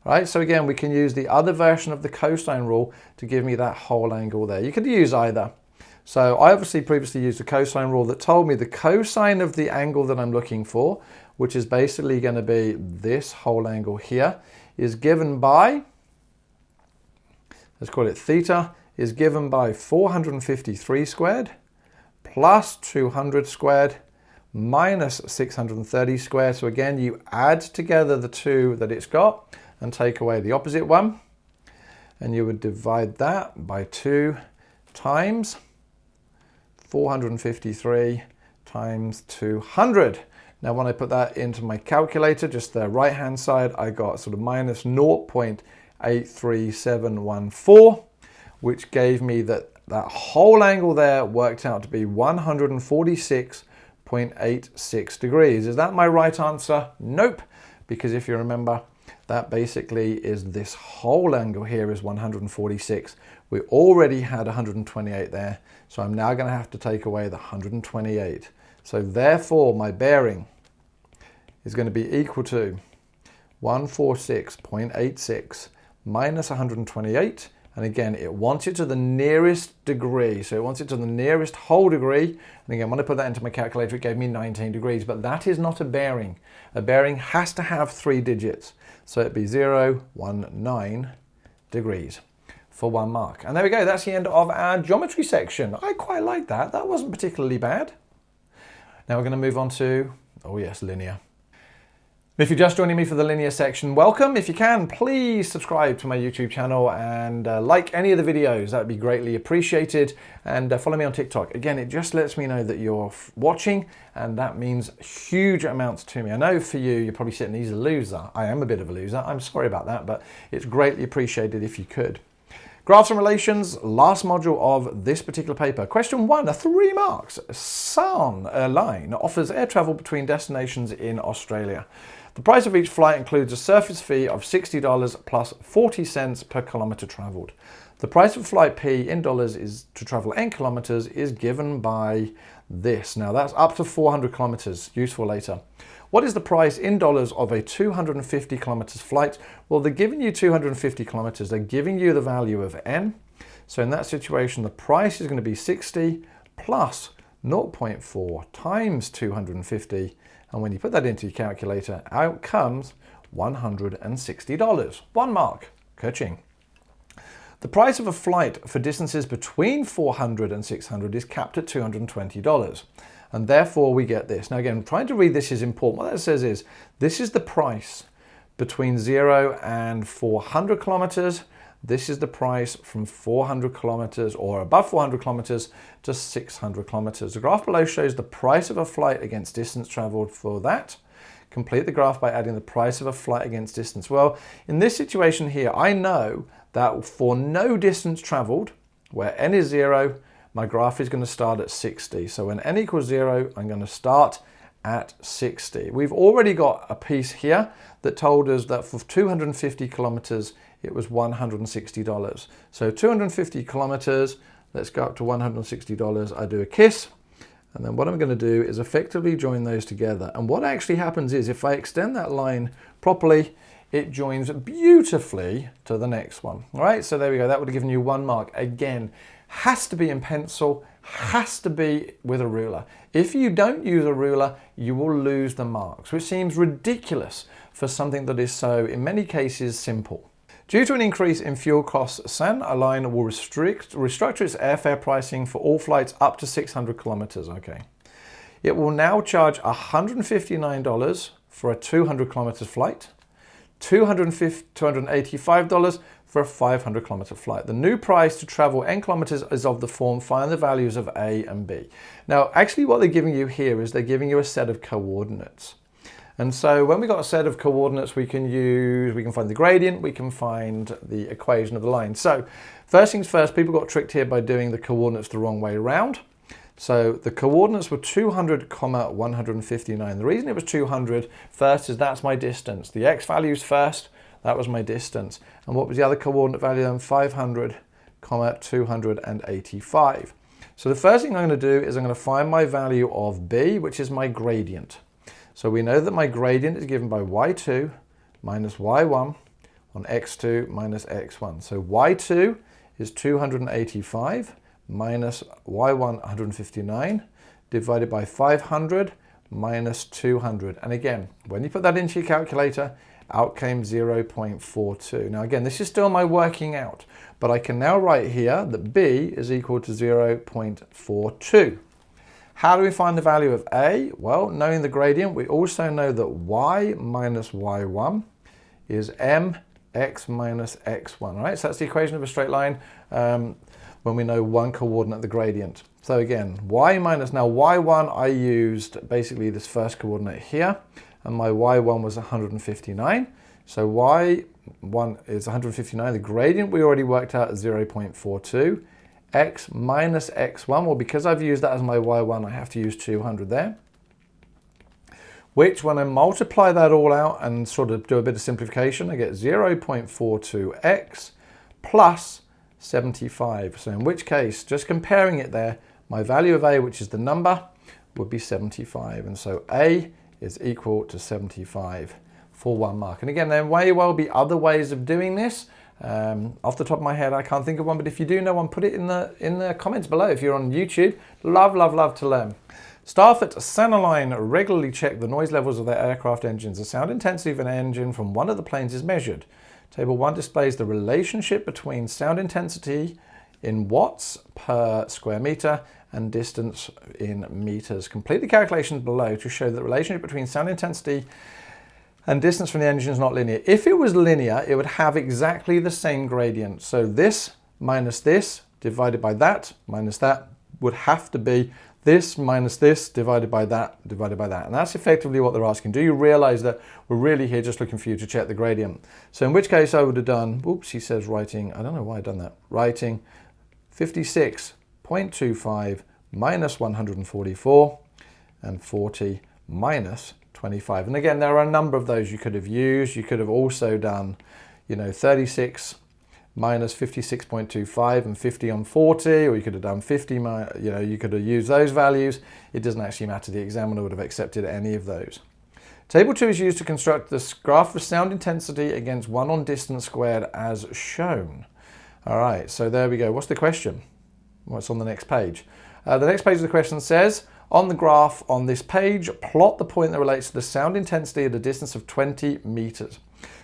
Right, so again, we can use the other version of the cosine rule to give me that whole angle there. You could use either. So I obviously previously used the cosine rule that told me the cosine of the angle that I'm looking for, which is basically going to be this whole angle here, is given by, let's call it theta, is given by 453 squared plus 200 squared minus 630 squared. So again, you add together the two that it's got and take away the opposite one. And you would divide that by 2 times 453 times 200. Now, when I put that into my calculator, just the right-hand side, I got sort of minus 0.83714, which gave me that whole angle there worked out to be 146.86 degrees. Is that my right answer? Nope, because if you remember, that basically is this whole angle here is 146. We already had 128 there, so I'm now going to have to take away the 128. So therefore, my bearing is going to be equal to 146.86 minus 128. And again, it wants it to the nearest degree. So it wants it to the nearest whole degree. And again, when I put that into my calculator, it gave me 19 degrees. But that is not a bearing. A bearing has to have 3 digits. So it'd be 019 degrees for 1 mark. And there we go. That's the end of our geometry section. I quite like that. That wasn't particularly bad. Now we're going to move on to, oh yes, linear. If you're just joining me for the linear section, welcome. If you can, please subscribe to my YouTube channel and like any of the videos. That would be greatly appreciated. And follow me on TikTok. Again, it just lets me know that you're watching, and that means huge amounts to me. I know for you, you're probably sitting, he's a loser. I am a bit of a loser. I'm sorry about that, but it's greatly appreciated if you could. Graphs and relations, last module of this particular paper. Question 1, 3 marks. San line offers air travel between destinations in Australia. The price of each flight includes a surface fee of $60 plus 40 cents per kilometer traveled. The price of flight P in dollars is to travel n kilometers is given by this. Now that's up to 400 kilometers, useful later. What is the price in dollars of a 250 kilometers flight? Well, they're giving you 250 kilometers. They're giving you the value of n. So in that situation, the price is going to be 60 plus 0.4 times 250. And when you put that into your calculator, out comes $160. 1 mark. Ka-ching. The price of a flight for distances between 400 and 600 is capped at $220. And therefore we get this. Now again, trying to read this is important. What that says is, this is the price between 0 and 400 kilometers. This is the price from 400 kilometers or above 400 kilometers to 600 kilometers. The graph below shows the price of a flight against distance traveled for that. Complete the graph by adding the price of a flight against distance. Well, in this situation here, I know that for no distance traveled, where n is 0, my graph is going to start at 60. So when n equals 0, I'm going to start at 60. We've already got a piece here that told us that for 250 kilometers, it was $160. So 250 kilometers, let's go up to $160. I do a kiss. And then what I'm going to do is effectively join those together. And what actually happens is if I extend that line properly, it joins beautifully to the next one. All right, so there we go. That would have given you 1 mark. Again, has to be in pencil, has to be with a ruler. If you don't use a ruler, you will lose the marks, which seems ridiculous for something that is so, in many cases, simple. Due to an increase in fuel costs, San Airline will restructure its airfare pricing for all flights up to 600 kilometers. Okay. It will now charge $159 for a 200 kilometers flight, $285 for a 500 kilometer flight. The new price to travel n kilometers is of the form, find the values of A and B. Now, actually what they're giving you here is they're giving you a set of coordinates. And so when we've got a set of coordinates, we can find the gradient, we can find the equation of the line. So first things first, people got tricked here by doing the coordinates the wrong way around. So the coordinates were 200, 159. The reason it was 200 first is that's my distance. The x values first, that was my distance. And what was the other coordinate value then? 500, 285. So the first thing I'm going to do is I'm going to find my value of b, which is my gradient. So we know that my gradient is given by y2 minus y1 on x2 minus x1. So y2 is 285 minus y1 159 divided by 500 minus 200. And again, when you put that into your calculator, out came 0.42. Now again, this is still my working out, but I can now write here that b is equal to 0.42. How do we find the value of a? Well, knowing the gradient, we also know that y minus y1 is mx minus x1, all right? So that's the equation of a straight line when we know one coordinate of the gradient. So again, y minus, now y1 I used basically this first coordinate here, and my y1 was 159. So y1 is 159, the gradient we already worked out as 0.42. X minus x1, well, because I've used that as my y1, I have to use 200 there, which when I multiply that all out and sort of do a bit of simplification, I get 0.42x plus 75. So in which case, just comparing it there, my value of a, which is the number, would be 75. And so a is equal to 75 for 1 mark. And again, there may well be other ways of doing this. Off the top of my head, I can't think of one, but if you do know one, put it in the comments below. If you're on YouTube, love to learn. Staff at Centerline regularly check the noise levels of their aircraft engines. The sound intensity of an engine from one of the planes is measured. Table 1 displays the relationship between sound intensity in watts per square meter and distance in meters. Complete the calculations below to show that the relationship between sound intensity and distance from the engine is not linear. If it was linear, it would have exactly the same gradient. So this minus this divided by that minus that would have to be this minus this divided by that divided by that. And that's effectively what they're asking. Do you realize that we're really here just looking for you to check the gradient? So in which case I would have done, oops, he says writing, I don't know why I've done that, writing 56.25 minus 144 and 40 minus 25. And again, there are a number of those you could have used. You could have also done, 36 minus 56.25 and 50 on 40, or you could have done 50, you could have used those values. It doesn't actually matter. The examiner would have accepted any of those. Table 2 is used to construct the graph of sound intensity against 1 on distance squared as shown. All right, so there we go. What's the question? What's on the next page? The next page of the question says, on the graph on this page, plot the point that relates to the sound intensity at a distance of 20 meters.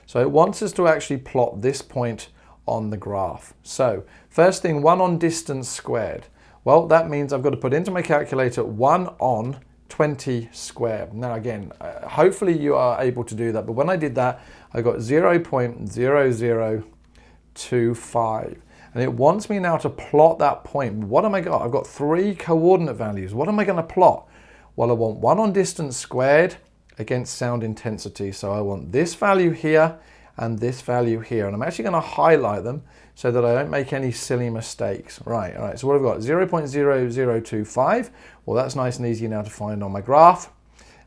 So it wants us to actually plot this point on the graph. So first thing, 1 on distance squared. Well, that means I've got to put into my calculator 1 on 20 squared. Now again, hopefully you are able to do that, but when I did that, I got 0.0025. And it wants me now to plot that point. What am I got? I've got 3 coordinate values. What am I going to plot? Well, I want 1 on distance squared against sound intensity. So I want this value here and this value here. And I'm actually going to highlight them so that I don't make any silly mistakes. Right, all right. So what I've got, 0.0025. Well, that's nice and easy now to find on my graph.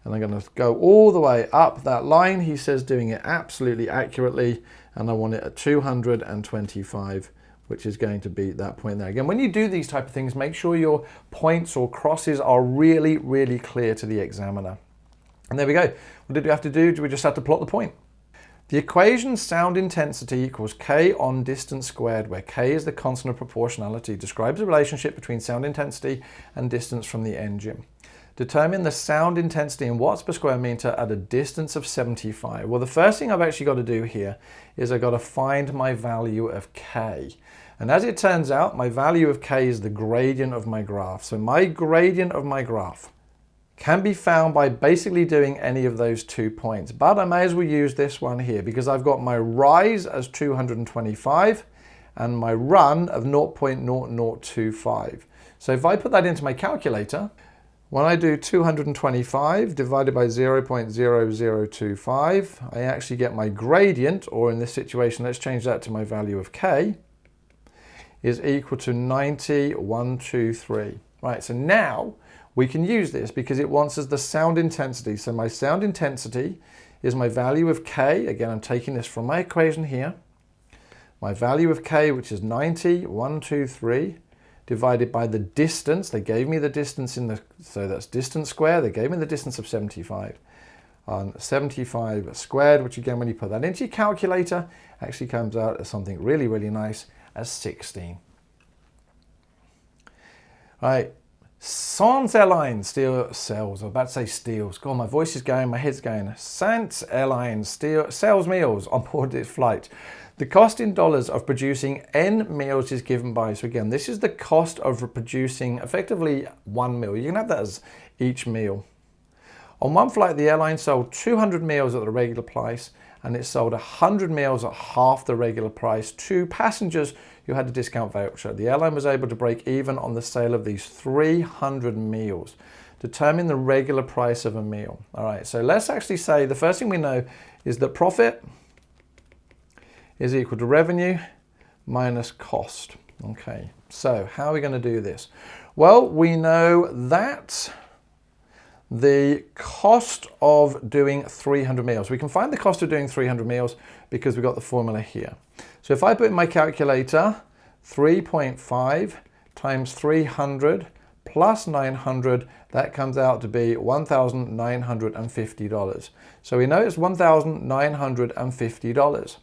And I'm going to go all the way up that line. He says doing it absolutely accurately. And I want it at 225. Which is going to be that point there. Again, when you do these type of things, make sure your points or crosses are really, really clear to the examiner. And there we go. What did we have to do? We just had to plot the point. The equation sound intensity equals k on distance squared, where k is the constant of proportionality, describes the relationship between sound intensity and distance from the engine. Determine the sound intensity in watts per square meter at a distance of 75. Well, the first thing I've actually got to do here is I've got to find my value of k. And as it turns out, my value of k is the gradient of my graph. So my gradient of my graph can be found by basically doing any of those 2 points. But I may as well use this one here because I've got my rise as 225 and my run of 0.0025. So if I put that into my calculator, when I do 225 divided by 0.0025, I actually get my gradient, or in this situation, let's change that to my value of k, is equal to 90,123. Right, so now we can use this because it wants us the sound intensity. So my sound intensity is my value of k. Again, I'm taking this from my equation here. My value of k, which is 90,123, divided by the distance. They gave me the distance so that's distance squared. They gave me the distance of 75. 75 squared, which again, when you put that into your calculator, actually comes out as something really, really nice, as 16. All right, Sans Airlines sells, I'm about to say steals. God, my voice is going, my head's going. Sans Airlines sells meals on board its flight. The cost in dollars of producing N meals is given by, so again, this is the cost of producing effectively one meal. You can have that as each meal. On one flight, the airline sold 200 meals at the regular price, and it sold 100 meals at half the regular price to passengers who had a discount voucher. The airline was able to break even on the sale of these 300 meals. Determine the regular price of a meal. All right, so let's actually say the first thing we know is that profit is equal to revenue minus cost. Okay, so how are we going to do this? Well, we know that the cost of doing 300 meals. We can find the cost of doing 300 meals because we've got the formula here. So if I put in my calculator 3.5 times 300 plus 900, that comes out to be $1,950. So we know it's $1,950.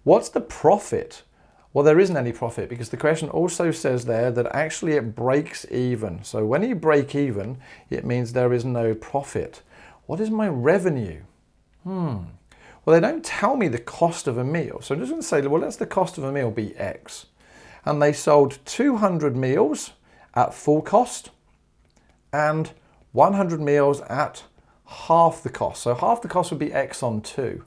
What's the profit? Well, there isn't any profit because the question also says there that actually it breaks even. So when you break even, it means there is no profit. What is my revenue? Well, they don't tell me the cost of a meal. So I'm just going to say, well, let's the cost of a meal be X. And they sold 200 meals at full cost and 100 meals at half the cost. So half the cost would be X on 2.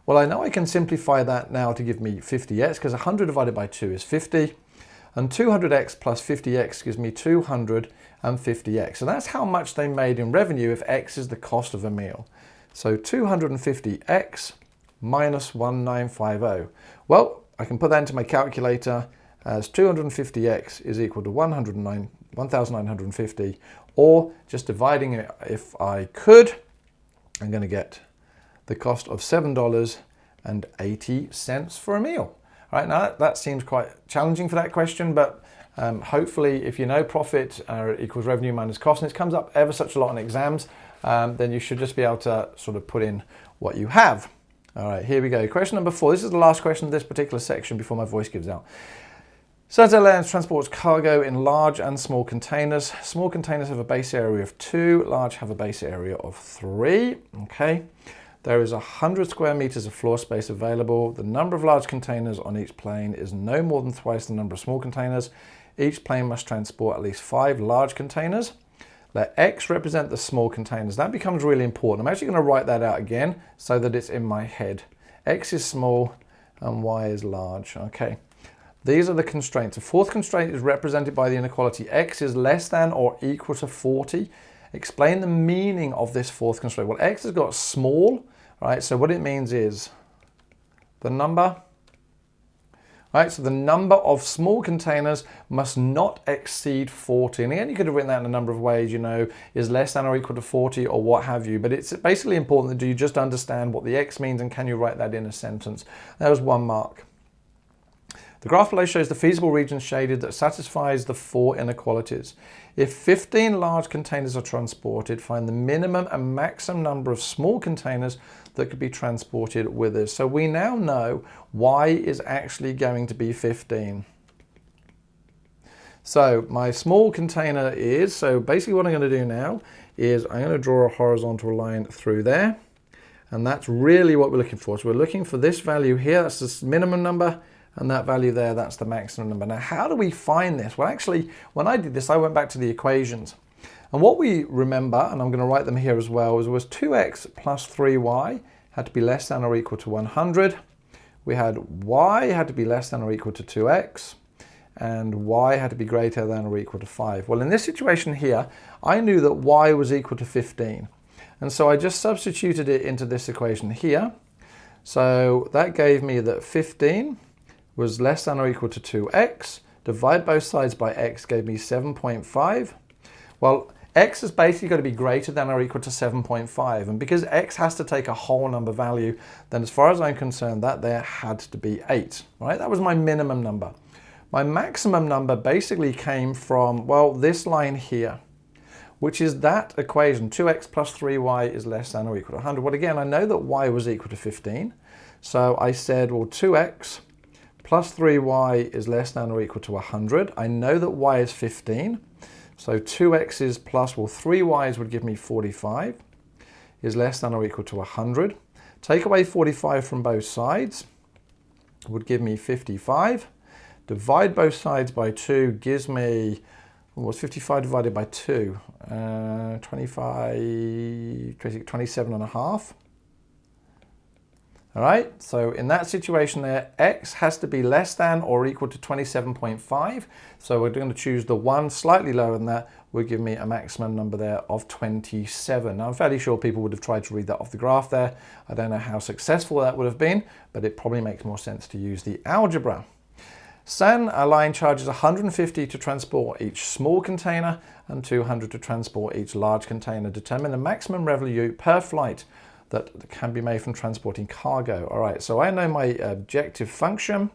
Well, I know I can simplify that now to give me 50x because 100 divided by 2 is 50. And 200x plus 50x gives me 250x. So that's how much they made in revenue if x is the cost of a meal. So 250x minus 1950. Well, I can put that into my calculator as 250x is equal to 1,950, or just dividing it if I could, I'm going to get the cost of $7.80 for a meal. All right, now that seems quite challenging for that question, but hopefully if you know profit equals revenue minus cost, and it comes up ever such a lot in exams, then you should just be able to sort of put in what you have. All right, here we go. Question number 4. This is the last question of this particular section before my voice gives out. Sans Airlines transports cargo in large and small containers. Small containers have a base area of 2, large have a base area of 3. Okay. There is 100 square meters of floor space available. The number of large containers on each plane is no more than twice the number of small containers. Each plane must transport at least 5 large containers. Let X represent the small containers. That becomes really important. I'm actually going to write that out again so that it's in my head. X is small and Y is large. Okay. These are the constraints. The fourth constraint is represented by the inequality. X is less than or equal to 40. Explain the meaning of this fourth constraint. Well, X has got small. Right, so what it means is the number, right, so the number of small containers must not exceed 40. And again, you could have written that in a number of ways, you know, is less than or equal to 40 or what have you. But it's basically important that you just understand what the X means and can you write that in a sentence. That was 1 mark. The graph below shows the feasible region shaded that satisfies the 4 inequalities. If 15 large containers are transported, find the minimum and maximum number of small containers that could be transported with us. So we now know Y is actually going to be 15. So my small container is, so basically what I'm going to do now is I'm going to draw a horizontal line through there. And that's really what we're looking for. So we're looking for this value here, that's the minimum number. And that value there, that's the maximum number. Now, how do we find this? Well, actually, when I did this, I went back to the equations. And what we remember, and I'm going to write them here as well, was 2x plus 3y had to be less than or equal to 100. We had y had to be less than or equal to 2x, and y had to be greater than or equal to 5. Well, in this situation here, I knew that y was equal to 15. And so I just substituted it into this equation here. So that gave me that 15 was less than or equal to 2x. Divide both sides by x gave me 7.5. Well, x is basically going to be greater than or equal to 7.5. And because x has to take a whole number value, then as far as I'm concerned, that there had to be 8. Right? That was my minimum number. My maximum number basically came from, well, this line here, which is that equation, 2x plus 3y is less than or equal to 100. Well, again, I know that y was equal to 15. So I said, well, 2x plus 3y is less than or equal to 100. I know that y is 15. So 2x's plus, well, 3y's would give me 45, is less than or equal to 100. Take away 45 from both sides, would give me 55. Divide both sides by 2 gives me, what's 55 divided by 2? 27 and a half. All right, so in that situation there, x has to be less than or equal to 27.5. So we're going to choose the one slightly lower than that, will give me a maximum number there of 27. Now, I'm fairly sure people would have tried to read that off the graph there. I don't know how successful that would have been, but it probably makes more sense to use the algebra. San line charges 150 to transport each small container and 200 to transport each large container. Determine the maximum revenue per flight that can be made from transporting cargo. All right, so I know my objective function.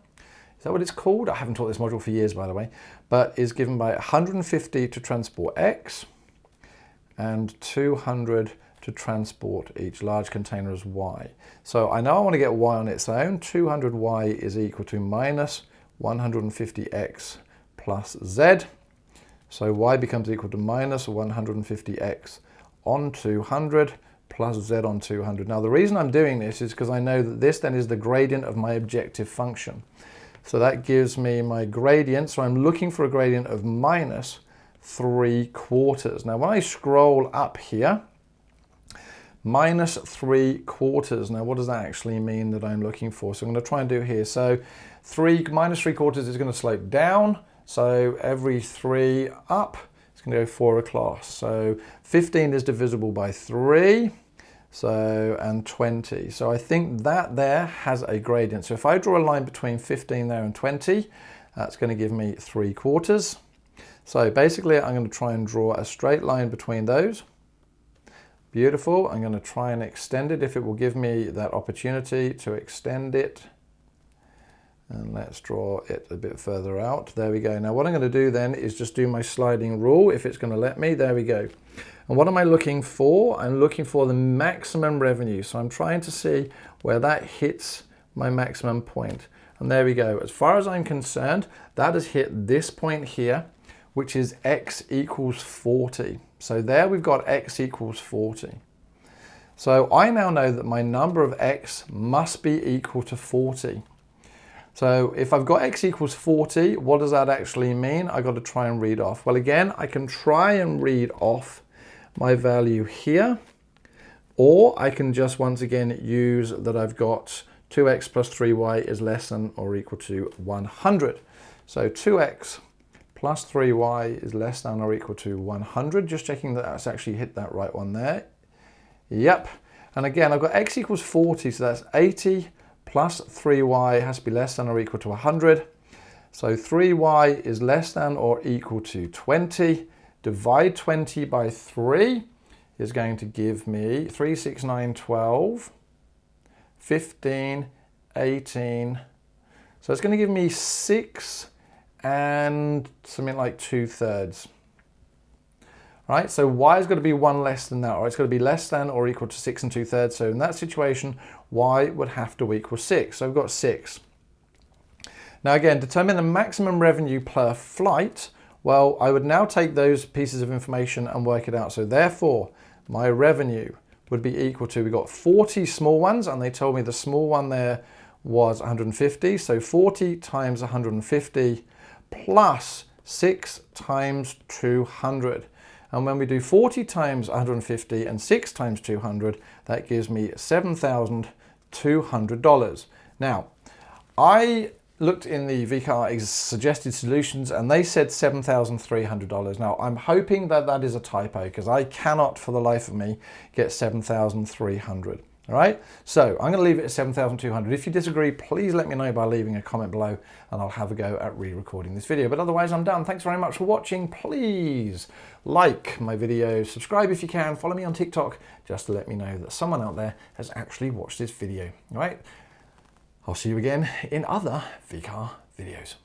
Is that what it's called? I haven't taught this module for years, by the way, but is given by 150 to transport x and 200 to transport each large container as y. So I know I want to get y on its own. 200y is equal to minus 150x plus z. So y becomes equal to minus 150x on 200 plus z on 200. Now the reason I'm doing this is because I know that this then is the gradient of my objective function. So that gives me my gradient. So I'm looking for a gradient of minus 3/4. Now when I scroll up here, minus 3/4. Now what does that actually mean that I'm looking for? So I'm going to try and do here. So minus 3/4 is going to slope down. So every 3 up, it's going to go 4 across. So 15 is divisible by 3. So, and 20. So I think that there has a gradient. So if I draw a line between 15 there and 20, that's going to give me 3/4. So basically I'm going to try and draw a straight line between those. Beautiful. I'm going to try and extend it if it will give me that opportunity to extend it. And let's draw it a bit further out. There we go. Now what I'm going to do then is just do my sliding rule if it's going to let me. There we go. And what am I looking for? I'm looking for the maximum revenue. So I'm trying to see where that hits my maximum point. And there we go. As far as I'm concerned, that has hit this point here, which is x equals 40. So there we've got x equals 40. So I now know that my number of x must be equal to 40. So if I've got x equals 40, what does that actually mean? I've got to try and read off. Well, again, I can try and read off my value here, or I can just once again use that I've got 2x plus 3y is less than or equal to 100. So 2x plus 3y is less than or equal to 100. Just checking that that's actually hit that right one there. Yep. And again, I've got x equals 40, so that's 80 plus 3y has to be less than or equal to 100. So 3y is less than or equal to 20. Divide 20 by 3 is going to give me 3, 6, 9, 12, 15, 18. So it's going to give me 6 and something like 2/3. Right, so y is going to be 1 less than that, or it's going to be less than or equal to 6 and 2/3. So in that situation, y would have to equal 6. So we've got 6. Now again, determine the maximum revenue per flight. Well, I would now take those pieces of information and work it out. So therefore, my revenue would be equal to, we got 40 small ones, and they told me the small one there was 150. So 40 times 150 plus 6 times 200. And when we do 40 times 150 and 6 times 200, that gives me $7,200. Now, I looked in the VCAA suggested solutions and they said $7,300. Now, I'm hoping that that is a typo because I cannot for the life of me get 7,300. All right, so I'm going to leave it at 7,200. If you disagree, please let me know by leaving a comment below and I'll have a go at re-recording this video. But otherwise, I'm done. Thanks very much for watching. Please like my videos, subscribe if you can, follow me on TikTok, just to let me know that someone out there has actually watched this video. All right, I'll see you again in other VCAA videos.